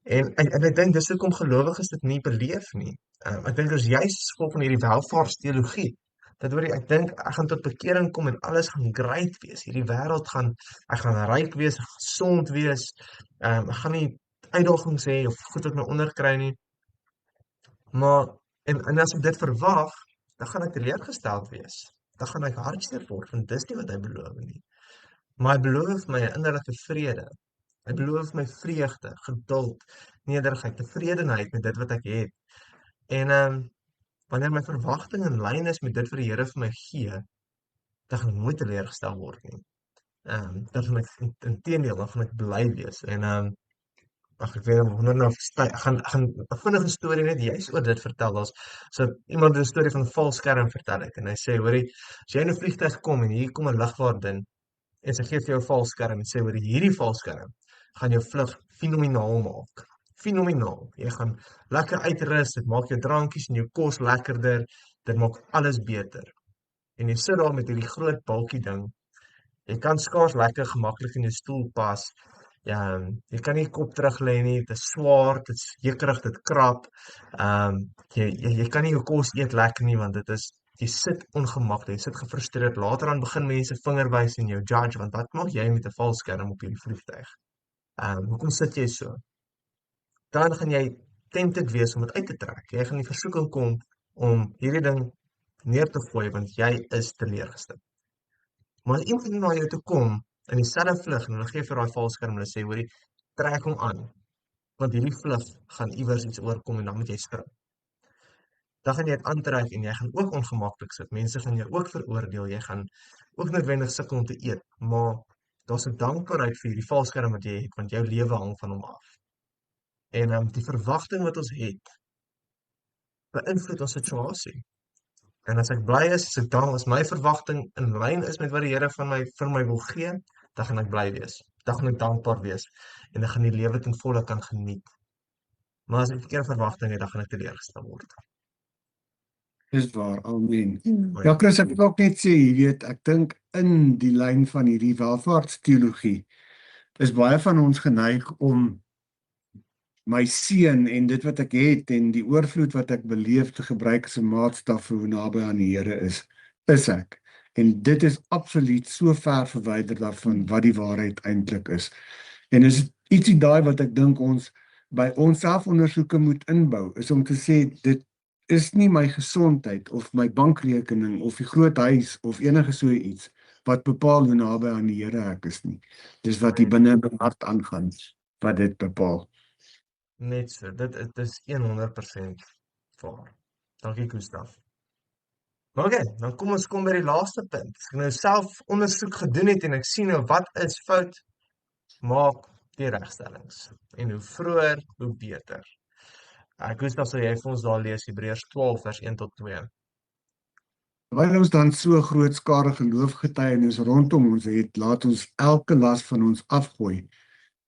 En ek dink dis hoekom gelowiges dit nie beleef nie. Ek dink dis juist as gevolg van hierdie welvaartsteologie. Dat hoor ek dink ek gaan tot bekering kom en alles gaan great wees. Hierdie wêreld ek gaan ryk wees, gesond wees. Ek gaan nie uitdagings hê of goed wat my onderkry nie. Maar en as ek dit verwag, dan gaan ek teleurgesteld wees. Dan gaan ek hartseer word, want dis nie wat hy beloof nie. Maar hy beloof my 'n innerlike vrede. Hy beloof my vreugde, geduld, nederigheid, tevredenheid met dit wat ek het. En wanneer my verwagting in lyn is met dit wat die Here vir my gee, dan gaan ek nooit teleurgestel word nie. Dan gaan ek inteendeel, dan gaan ek bly wees. En ek weet nou gaan 'n vinnige storie net juist oor dit vertel. Daar's so iemand 'n storie van 'n valskerm vertel het en hy sê, hoorie, as jy in 'n vliegtuig kom en hier kom 'n lugvaardin en sy gee vir jou 'n valskerm en sê, hoorie, hierdie valskerm gaan jou vlug fenomenaal maak. Fenomenaal. Jy gaan lekker uitrus, dit maak jou drankies en jou kos lekkerder. dit maak alles beter. En jy sit daar met hierdie groot bulkie ding. Jy kan skaars lekker gemaklik in jou stoel pas. Ja, jy kan nie je kop terug lê nie, dit is swaar, dit is jekkerig, dit krap. Jy kan nie jou kos eet lekker nie want jy sit ongemaklik, jy sit gefrustreerd. Later dan begin mense vingerwys en jou judge want wat maak jy met 'n valskerm op hierdie vliegtuig? Hoekom sit jy so? Dan gaan jy tempted wees om dit uit te trek. Jy gaan in die versoeking kom om hierdie ding neer te gooi want jy is teleurgestel. Maar as iemand na jou toe kom in dieselfde vlug en hulle gee vir daai valskerm en hulle sê hoorie, trek hom aan want hierdie vlug gaan iewers iets oorkom en dan moet jy spring. Dan gaan jy dit aantrek en jy gaan ook ongemaklik sit. Mense gaan jou ook veroordeel. Jy gaan ook noodwendig sukkel om te eet, maar daar's 'n dankbaarheid vir hierdie valskerm wat jy het want jou lewe hang van hom af. En die verwagting wat ons het beïnvloed ons situasie. En as ek bly is, as my verwagting in lyn is met wat die Here vir my wil gee, dan gaan ek bly wees. Dan gaan ek dankbaar wees en dan gaan die lewe ten volle kan geniet. Maar as ek verkeerde verwagtinge het, dan gaan ek teleurgestel word. Dis waar, amen. Hmm. Ja, Chris, ek wil ook net sê, jy weet, ek dink in die lyn van hierdie welvaartsteologie is baie van ons geneig om my seën en dit wat ek het en die oorvloed wat ek beleef te gebruik as 'n maatstaf vir hoe naby aan die Here is ek. En dit is absoluut so ver verwyder daarvan wat die waarheid eintlik is. En is ietsie daai wat ek dink ons by ons selfondersoeke moet inbou, is om te sê, dit is nie my gesondheid of my bankrekening of die groot huis of enige so iets wat bepaal hoe naby aan die Here ek is nie. Dis wat die binne in my hart aangaan wat dit bepaal. Net so, dit is 100% waar. Dankie Gustaf. Maar oké, dan kom ons by die laaste punt. As ek nou self ondersoek gedoen het en ek sien nou wat is fout, maak die regstellings. En hoe vroeër, hoe beter. Gustaf, sal jy vir ons daar lees, Hebreërs 12 vers 1 tot 2. Terwyl ons dan so groot skare geloofgetuienis rondom ons het, laat ons elke las van ons afgooi,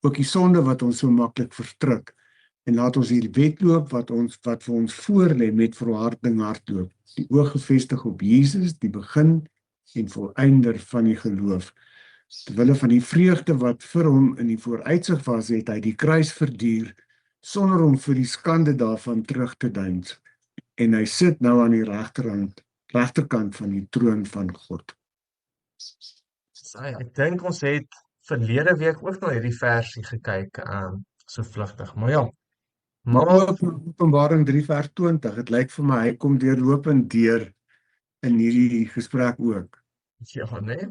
ook die sonde wat ons so maklik verstrik, en laat ons hier wedloop wat vir ons voorlê met volharding hardloop, die oog gefestig op Jesus, die begin en volëinder van die geloof. Terwille van die vreugde wat vir hom in die vooruitsig was, het hy die kruis verduur, sonder om vir die skande daarvan terug te deins. En hy sit nou aan die regterkant van die troon van God. Ek dink ons het verlede week ook na hierdie versie gekyk, so vlugtig, maar ja. Maar ook Openbaring 3 vers 20, het lyk vir my, hy kom deurlopend deur in hierdie gesprek ook. Ja, nee.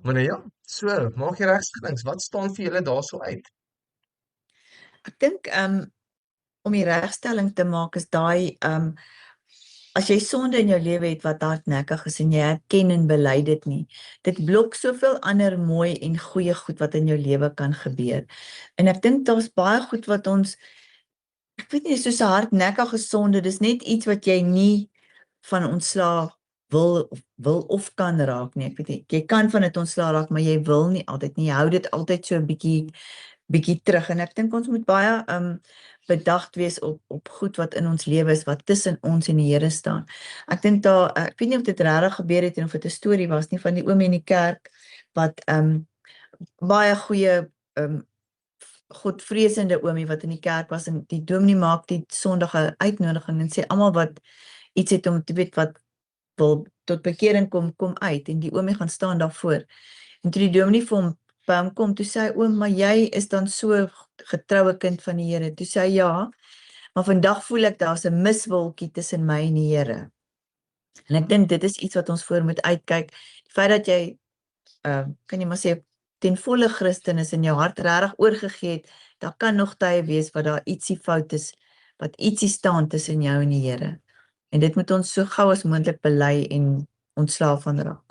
Maar nou ja, so, maak jy regstellings, wat staan vir julle daar so uit? Ek dink om die regstelling te maak is daai as jy sonde in jou lewe het wat hardnekkig is en jy erken en bely dit nie, dit blok soveel ander mooi en goeie goed wat in jou lewe kan gebeur. En ek dink daar's baie goed wat ons, ek weet nie, soos 'n hardnekkige sonde, dis net iets wat jy nie van ontslae wil of kan raak nie. Ek weet nie, jy kan van dit ontslae raak, maar jy wil nie altyd nie. Jy hou dit altyd so 'n bietjie terug. En ek dink ons moet baie bedagd wees op goed wat in ons lewe is, wat tussen ons en die Here staan. Ek dink daar, ek weet nie of dit regtig gebeur het en of dit 'n storie was nie, van die oomie in die kerk wat baie goeie godvreesende oomie wat in die kerk was, en die dominee maak die Sondige uitnodiging en sê almal wat iets het om te weet wat wil tot bekering kom uit, en die oomie gaan staan daarvoor. En toe die dominee vir hom by hom kom, toe sê hy, oom, maar jy is dan so getroue kind van die Here. Toe sê hy, ja, maar vandag voel ek daar's 'n miswolkie tussen my en die Here. En ek dink dit is iets wat ons voor moet uitkyk. Die feit dat jy, kan jy maar sê, ten volle Christen is en jou hart regtig oorgegee het, daar kan nog tye wees wat daar ietsie fout is, wat ietsie staan tussen jou en die Here. En dit moet ons so gou as moontlik bely en ontslae van raak.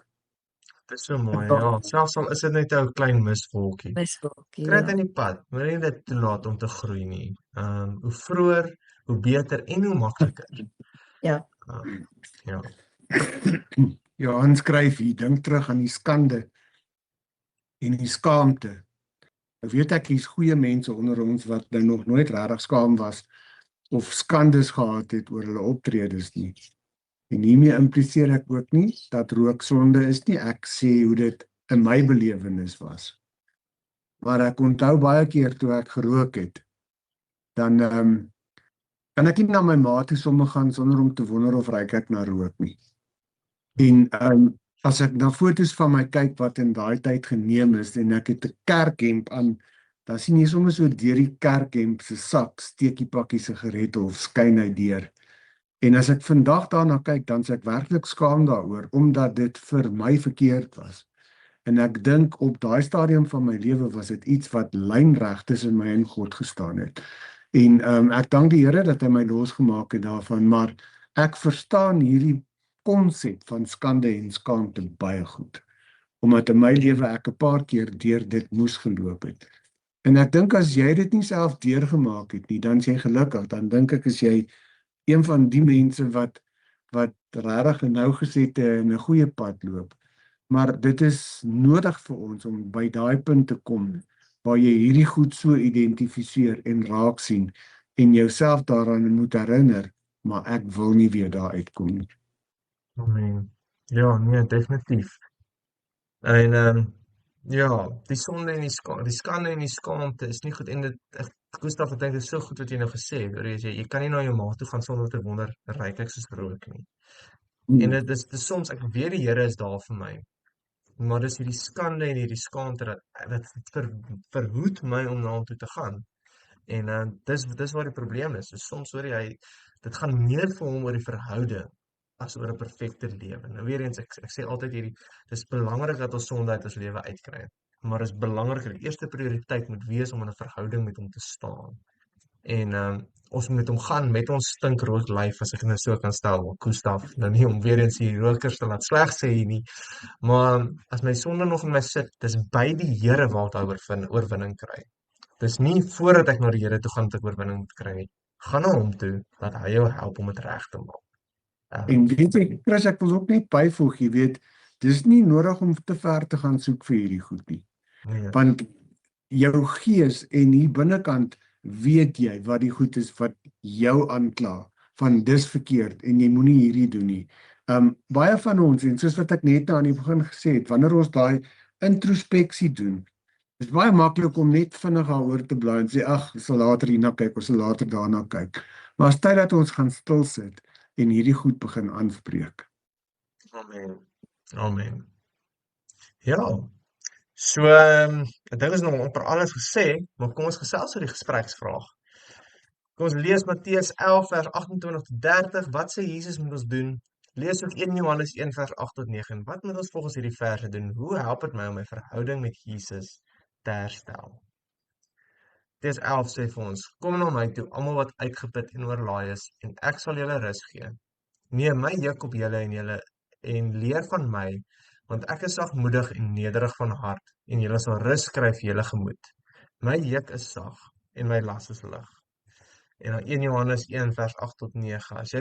Dit is so mooi, ja. Selfs al is dit net 'n klein miswolkie. Miswolkie, Kry dit ja. in die pad, moenie dit toelaat om te groei nie. Hoe vroeër, hoe beter en hoe makliker. Ja. Ja. Johan skryf hier, dink terug aan die skande en die skaamte. Ek weet ek hier's goeie mense onder ons wat nou nog nooit regtig skaam was of skandes gehad het oor hulle optredes nie. En hiermee impliseer ek ook nie dat rooksonde is nie. Ek sê hoe dit in my belewenis was. Maar ek onthou baie keer toe ek gerook het, dan kan ek nie na my ma toe sommer gaan sonder om te wonder of ruik ek na rook nie. En as ek na foto's van my kyk wat in daai tyd geneem is en ek het 'n kerkhemp aan, dan sien jy sommer so deur die kerkhemp se sak steek die pakkie sigarette of skyn hy deur. En as ek vandag daarna kyk, dan is ek werklik skaam daaroor omdat dit vir my verkeerd was. En ek dink op daai stadium van my lewe was dit iets wat lynreg tussen my en God gestaan het. En ek dank die Here dat hy my losgemaak het daarvan, maar ek verstaan hierdie konsep van skande en skaamte baie goed. Omdat in my lewe ek 'n paar keer deur dit moes geloop het. En ek dink as jy dit nie self deurgemaak het nie, dan is jy gelukkig. Dan dink ek is jy een van die mense wat regtig 'n nougesette en 'n goeie pad loop. Maar dit is nodig vir ons om by daai punt te kom waar jy hierdie goed so identifiseer en raak sien en jouself daaraan moet herinner, maar ek wil nie weer daar uitkom nie. Amen. Ja, nee, definitief. En ja, die sonde en die skande en die skaamte is nie goed en Gustav, ek dink dit is so goed wat jy nou gesê het, oor jy kan nie na jou ma toe gaan sonder te wonder, ruik ek soos rook nie. En dit is soms, ek weet die Here is daar vir my, maar dis hierdie skande en hierdie skaamte dat verhoed my om na hom toe te gaan. En dis waar die probleem is. So soms hoor jy, dit gaan meer vir hom oor die verhouding as oor 'n perfekte lewe. Nou weer eens, ek sê altyd dis belangrik dat ons sonde uit ons lewe uitkry. Maar dis belangrik, die eerste prioriteit moet wees om in 'n verhouding met hom te staan. En ons moet met hom gaan met ons stinkrook lyf, as ek dit nou so kan stel, Gustav, nou nie om weer eens die rokers te laat sleg sê hier nie, maar as my sonde nog in my sit, dis by die Here waar ek oorwinning kry. Dis nie voordat ek na die Here toe gaan dat ek oorwinning moet kry nie. Gaan na hom toe, dat hy jou help om dit reg te maak. En weet jy, Chris, ek wil ook net byvoeg, jy weet, dis nie nodig om te ver te gaan soek vir hierdie goed nie. Nee. Want jou gees en hier binnekant weet jy wat die goed is wat jou aankla, van dis verkeerd en jy moenie hierdie doen nie. Baie van ons, en soos wat ek net aan die begin gesê het, wanneer ons daai introspeksie doen, is baie maklik om net vinnig daaroor te bly en sê, ag, ons sal later hierna kyk, ons sal later daarna kyk. Maar as tyd dat ons gaan stil sit en hierdie goed begin aanspreek. Amen. Amen. Ja. So, ek dink ons nog amper alles gesê, maar kom ons gesels oor die gespreksvraag. Kom ons lees Matteus 11 vers 28 tot 30. Wat sê Jesus moet ons doen? Lees ook 1 Johannes 1 vers 8 tot 9. Wat moet ons volgens hierdie verse doen? Hoe help dit my om my verhouding met Jesus te herstel? Matteus 11 sê vir ons: Kom na my toe, almal wat uitgeput en oorlaai is, en ek sal julle rus gee. Neem my juk op julle en leer van my, want ek is sagmoedig en nederig van hart, en julle sal rus kry vir julle gemoed. My juk is sag en my las is lig. En dan 1 Johannes 1 vers 8 tot 9. As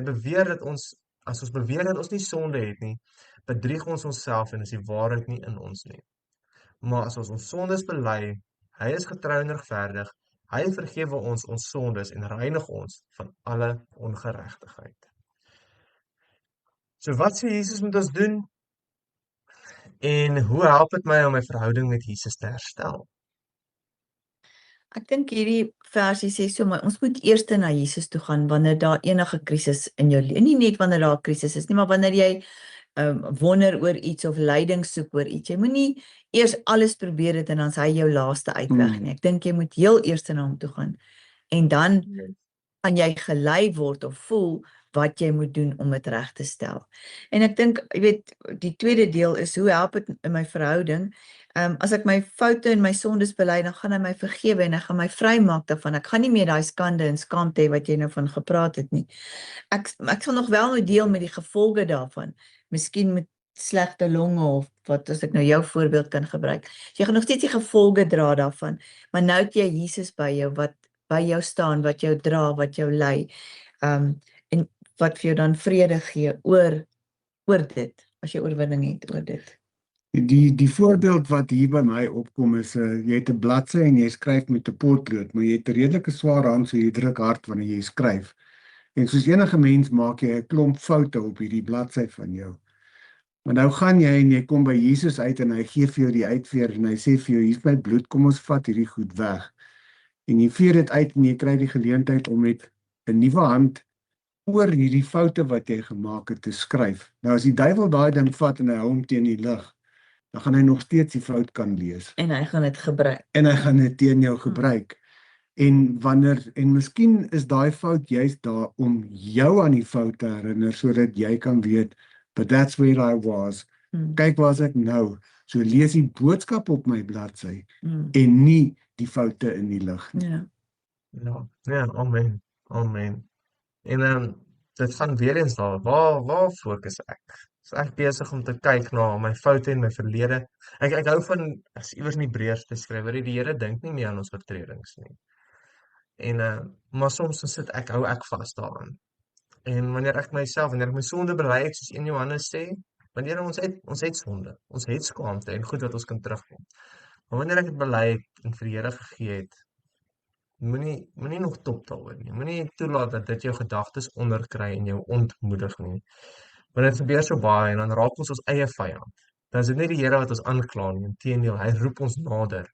ons beweer dat ons nie sonde het nie, bedrieg ons onsself en is die waarheid nie in ons nie. Maar as ons sondes bely, hy is getrou en regverdig, hy vergewe ons sondes en reinig ons van alle ongeregtigheid. So wat sê Jesus moet ons doen? En hoe help dit my om my verhouding met Jesus te herstel? Ek dink hierdie versie sê so, maar ons moet eers na Jesus toe gaan wanneer daar enige krisis in jou lewe, nie net wanneer daar 'n krisis is nie, maar wanneer jy wonder oor iets of leiding soek oor iets. Jy moenie eers alles probeer het en dan is hy jou laaste uitweg nie. Ek dink jy moet heel eers na hom toe gaan en dan kan jy gelei word of voel wat jy moet doen om dit reg te stel. En ek dink, jy weet, die tweede deel is hoe help dit in my verhouding? As ek my foute en my sondes bely, dan gaan hy my vergewe en hy gaan my vrymaak daarvan. Ek gaan nie meer daai skande en skaamte hê wat jy nou van gepraat het nie. Ek sal nog wel moet deel met die gevolge daarvan. Miskien met slegte longe of wat as ek nou jou voorbeeld kan gebruik. Jy gaan nog steeds die gevolge dra daarvan, maar nou het jy Jesus by jou wat by jou staan, wat jou dra, wat jou lei. En wat vir jou dan vrede gee oor dit, as jy oorwinning het oor dit. Die voorbeeld wat hier by my opkom is, jy het 'n bladsy en jy skryf met 'n potlood, maar jy het 'n redelike swaar hand, so jy druk hard wanneer jy skryf. En soos enige mens maak jy 'n klomp foute op hierdie bladsy van jou. Maar nou gaan jy en jy kom by Jesus uit en hy gee vir jou die uitveer en hy sê vir jou, hier's my bloed, kom ons vat hierdie goed weg. En jy veer dit uit en jy kry die geleentheid om met 'n nuwe hand oor hierdie foute wat jy gemaak het te skryf. Nou as die duiwel daai ding vat en hy hou hom teen die lig, dan gaan hy nog steeds die fout kan lees. En hy gaan dit gebruik. En hy gaan dit teen jou gebruik. En miskien is daai fout juist daar om jou aan die fout te herinner, sodat jy kan weet, but that's where I was. Kyk waar ek nou. So lees die boodskap op my bladsy en nie die foute in die lig nie. Ja. Ja, amen. Amen. En dit gaan weer eens daar, waar fokus ek? Is ek besig om te kyk na my foute en my verlede? Ek hou van, as iewers in Hebreërs te skryf, die Here dink nie meer aan ons oortredings nie. Maar soms sit hou ek vas daaraan. En wanneer ek my sonde bely het, soos 1 Johannes sê, wanneer ons het sonde, ons het skaamte en goed wat ons kan terugkom. Maar wanneer ek dit bely het en vir die Here gegee het, moenie nog top daaroor nie. Moenie toelaat dat dit jou gedagtes onderkry en jou ontmoedig nie. Want dit gebeur so baie en dan raak ons eie vyand. Dan is dit nie die Here wat ons aankla nie, inteendeel, hy roep ons nader.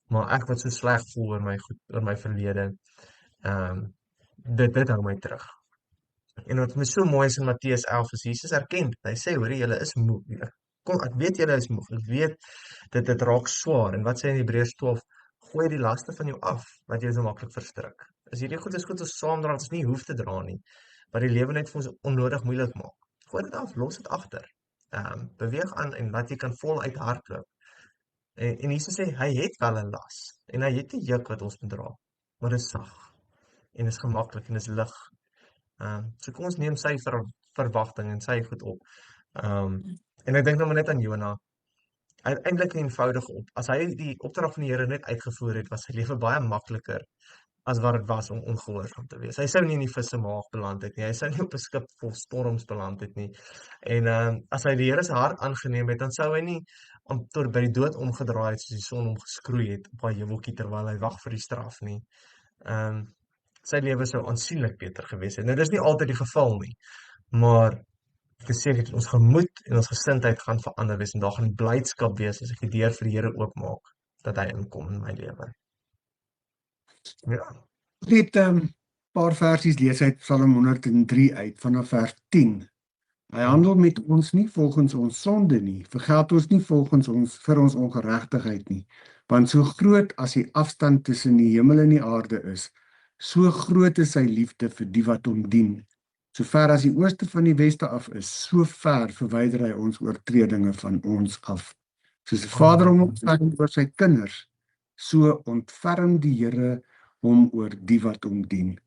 Maar ek wat so sleg voel oor my verlede, dit hou my terug. En wat my so mooi is in Matteus 11 is Jesus erken. Hy sê, hoor, julle is moeg. Ek weet julle is moeg. Ek weet dit raak swaar. En wat sê in Hebreërs 12? Gooi die laste van jou af, wat jy so maklik verstrik. As hierdie goed is goed ons saamdra, dat ons nie hoef te dra nie, wat die lewe net vir ons onnodig moeilik maak. Gooi dit af, los dit agter. Beweeg aan en laat jy kan voluit hardloop. En Jesus sê, hy het wel 'n las, en hy het 'n juk wat ons moet dra, maar dit is sag, en is gemaklik, en is lig. So kom ons neem sy verwagting en sy goed op. En ek dink nou maar net aan Jona. Hy het eintlik eenvoudig op. As hy die opdrag van die Here net uitgevoer het, was sy lewe baie makliker as wat dit was om ongehoorsaam te wees. Hy sou nie in die visse maag beland het nie. Hy sou nie op 'n skip vol storms beland het nie. En as hy die Here se hart aangeneem het, dan sou hy nie tot by die dood omgedraai het soos die son hom geskroei het op 'n heuweltjie terwyl hy wag vir die straf nie. Sy lewe sou aansienlik beter gewees het. Nou dis nie altyd die geval nie, maar ek is seker ons gemoed en ons gesindheid gaan verander wees en daar gaan blydskap wees as ek die deur vir die Here oopmaak dat hy inkom in my lewe. Ja. Net 'n paar versies lees uit Psalm 103 uit vanaf vers 10. Hy handel met ons nie volgens ons sonde nie, vergeld ons nie volgens vir ons ongeregtigheid nie, want so groot as die afstand tussen die hemel en die aarde is, so groot is sy liefde vir die wat hom dien. So ver as die ooste van die weste af is, so ver verwyder hy ons oortredinge van ons af. Soos 'n vader hom ontferm oor sy kinders, so ontferm die Here hom oor die wat hom dien.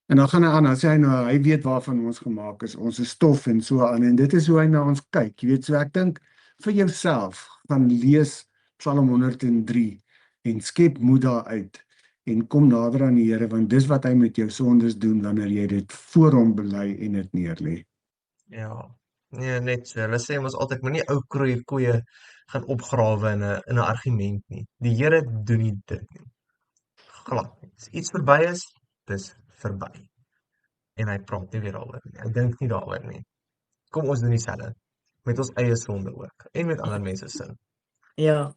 En dan gaan hy aan, dan sê hy nou, hy weet waarvan ons gemaak is, ons is stof en so aan, en dit is hoe hy na ons kyk. Jy weet, so ek dink, vir jouself, gaan lees Psalm 103, en skep moed daaruit, en kom nader aan die Here, want dis wat hy met jou sondes doen, wanneer jy dit voor hom bely en dit neerlê. Ja, nee, net so. Hulle sê ons altyd, moenie ou koeie gaan opgrawe in 'n argument nie. Die Here doen nie dit nie. Glad nie. As iets verby is, dis verby. En hy praat nie weer daaroor nie. Hy dink nie daaroor nie. Kom ons doen dieselfde met ons eie sonde ook en met ander mense sin. Ja,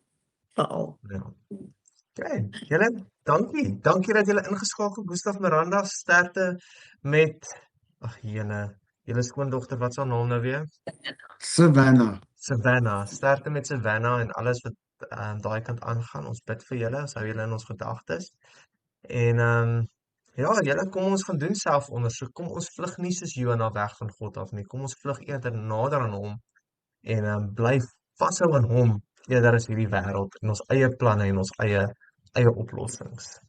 veral. Ja. Okay, julle, dankie. Dankie dat julle ingeskakel. Gustaf, Miranda, sterkte met julle skoondogter, wat is haar naam nou weer? Savannah. Sterkte met Savannah en alles wat daai kant aangaan. Ons bid vir julle, ons hou julle in ons gedagtes. En ja, julle, kom ons gaan doen selfondersoek. Kom ons vlug nie soos Jona weg van God af nie. Kom ons vlug eerder nader aan hom en bly vashou aan hom eerder as hierdie wêreld en ons eie planne en ons eie oplossings.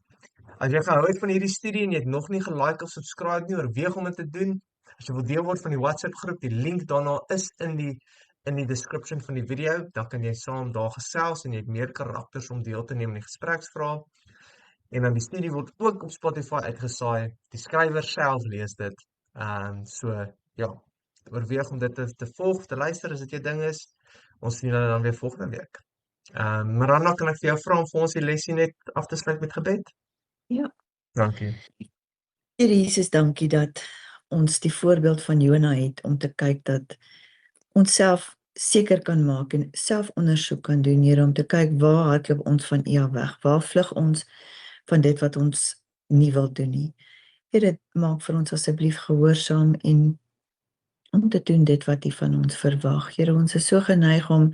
As jy gehou het van hierdie studie en jy het nog nie gelike of subscribe nie, oorweeg om dit te doen. As jy wil deel word van die WhatsApp groep, die link daarna is in die description van die video, dan kan jy saam daar gesels en jy het meer karakters om deel te neem in die gespreksvrae. En dan die studie word ook op Spotify uitgesaai. Die skrywer self lees dit. So ja, oorweeg om dit te volg, te luister as dit jou ding is. Ons sien julle dan weer volgende week. Miranda, kan ek vir jou vra om vir ons die lesie net af te sluit met gebed? Ja. Dankie. Here Jesus, dankie dat ons die voorbeeld van Jona het om te kyk dat ons self seker kan maak en self ondersoek kan doen, Here, om te kyk waar hardloop ons van U af weg, waar vlug ons van dit wat ons nie wil doen nie. Here, maak vir ons asseblief gehoorsaam en om te doen dit wat U van ons verwag. Here, ons is so geneig om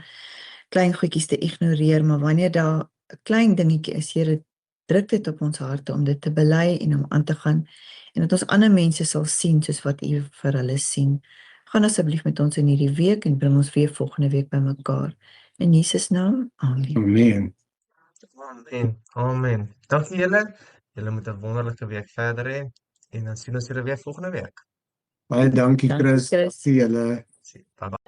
klein goedjies te ignoreer, maar wanneer daar 'n klein dingetjie is, Here, druk dit op ons harte om dit te bely en om aan te gaan en dat ons ander mense sal sien soos wat U vir hulle sien. Gaan asseblief met ons in hierdie week en bring ons weer volgende week bymekaar. In Jesus naam, amen. Amen. Amen. Amen. Dankie julle. Julle moet 'n wonderlike week verder hê en dan sien ons julle weer volgende week. Baie dankie Dankie, Chris. Chris. Dankie julle. Bye bye.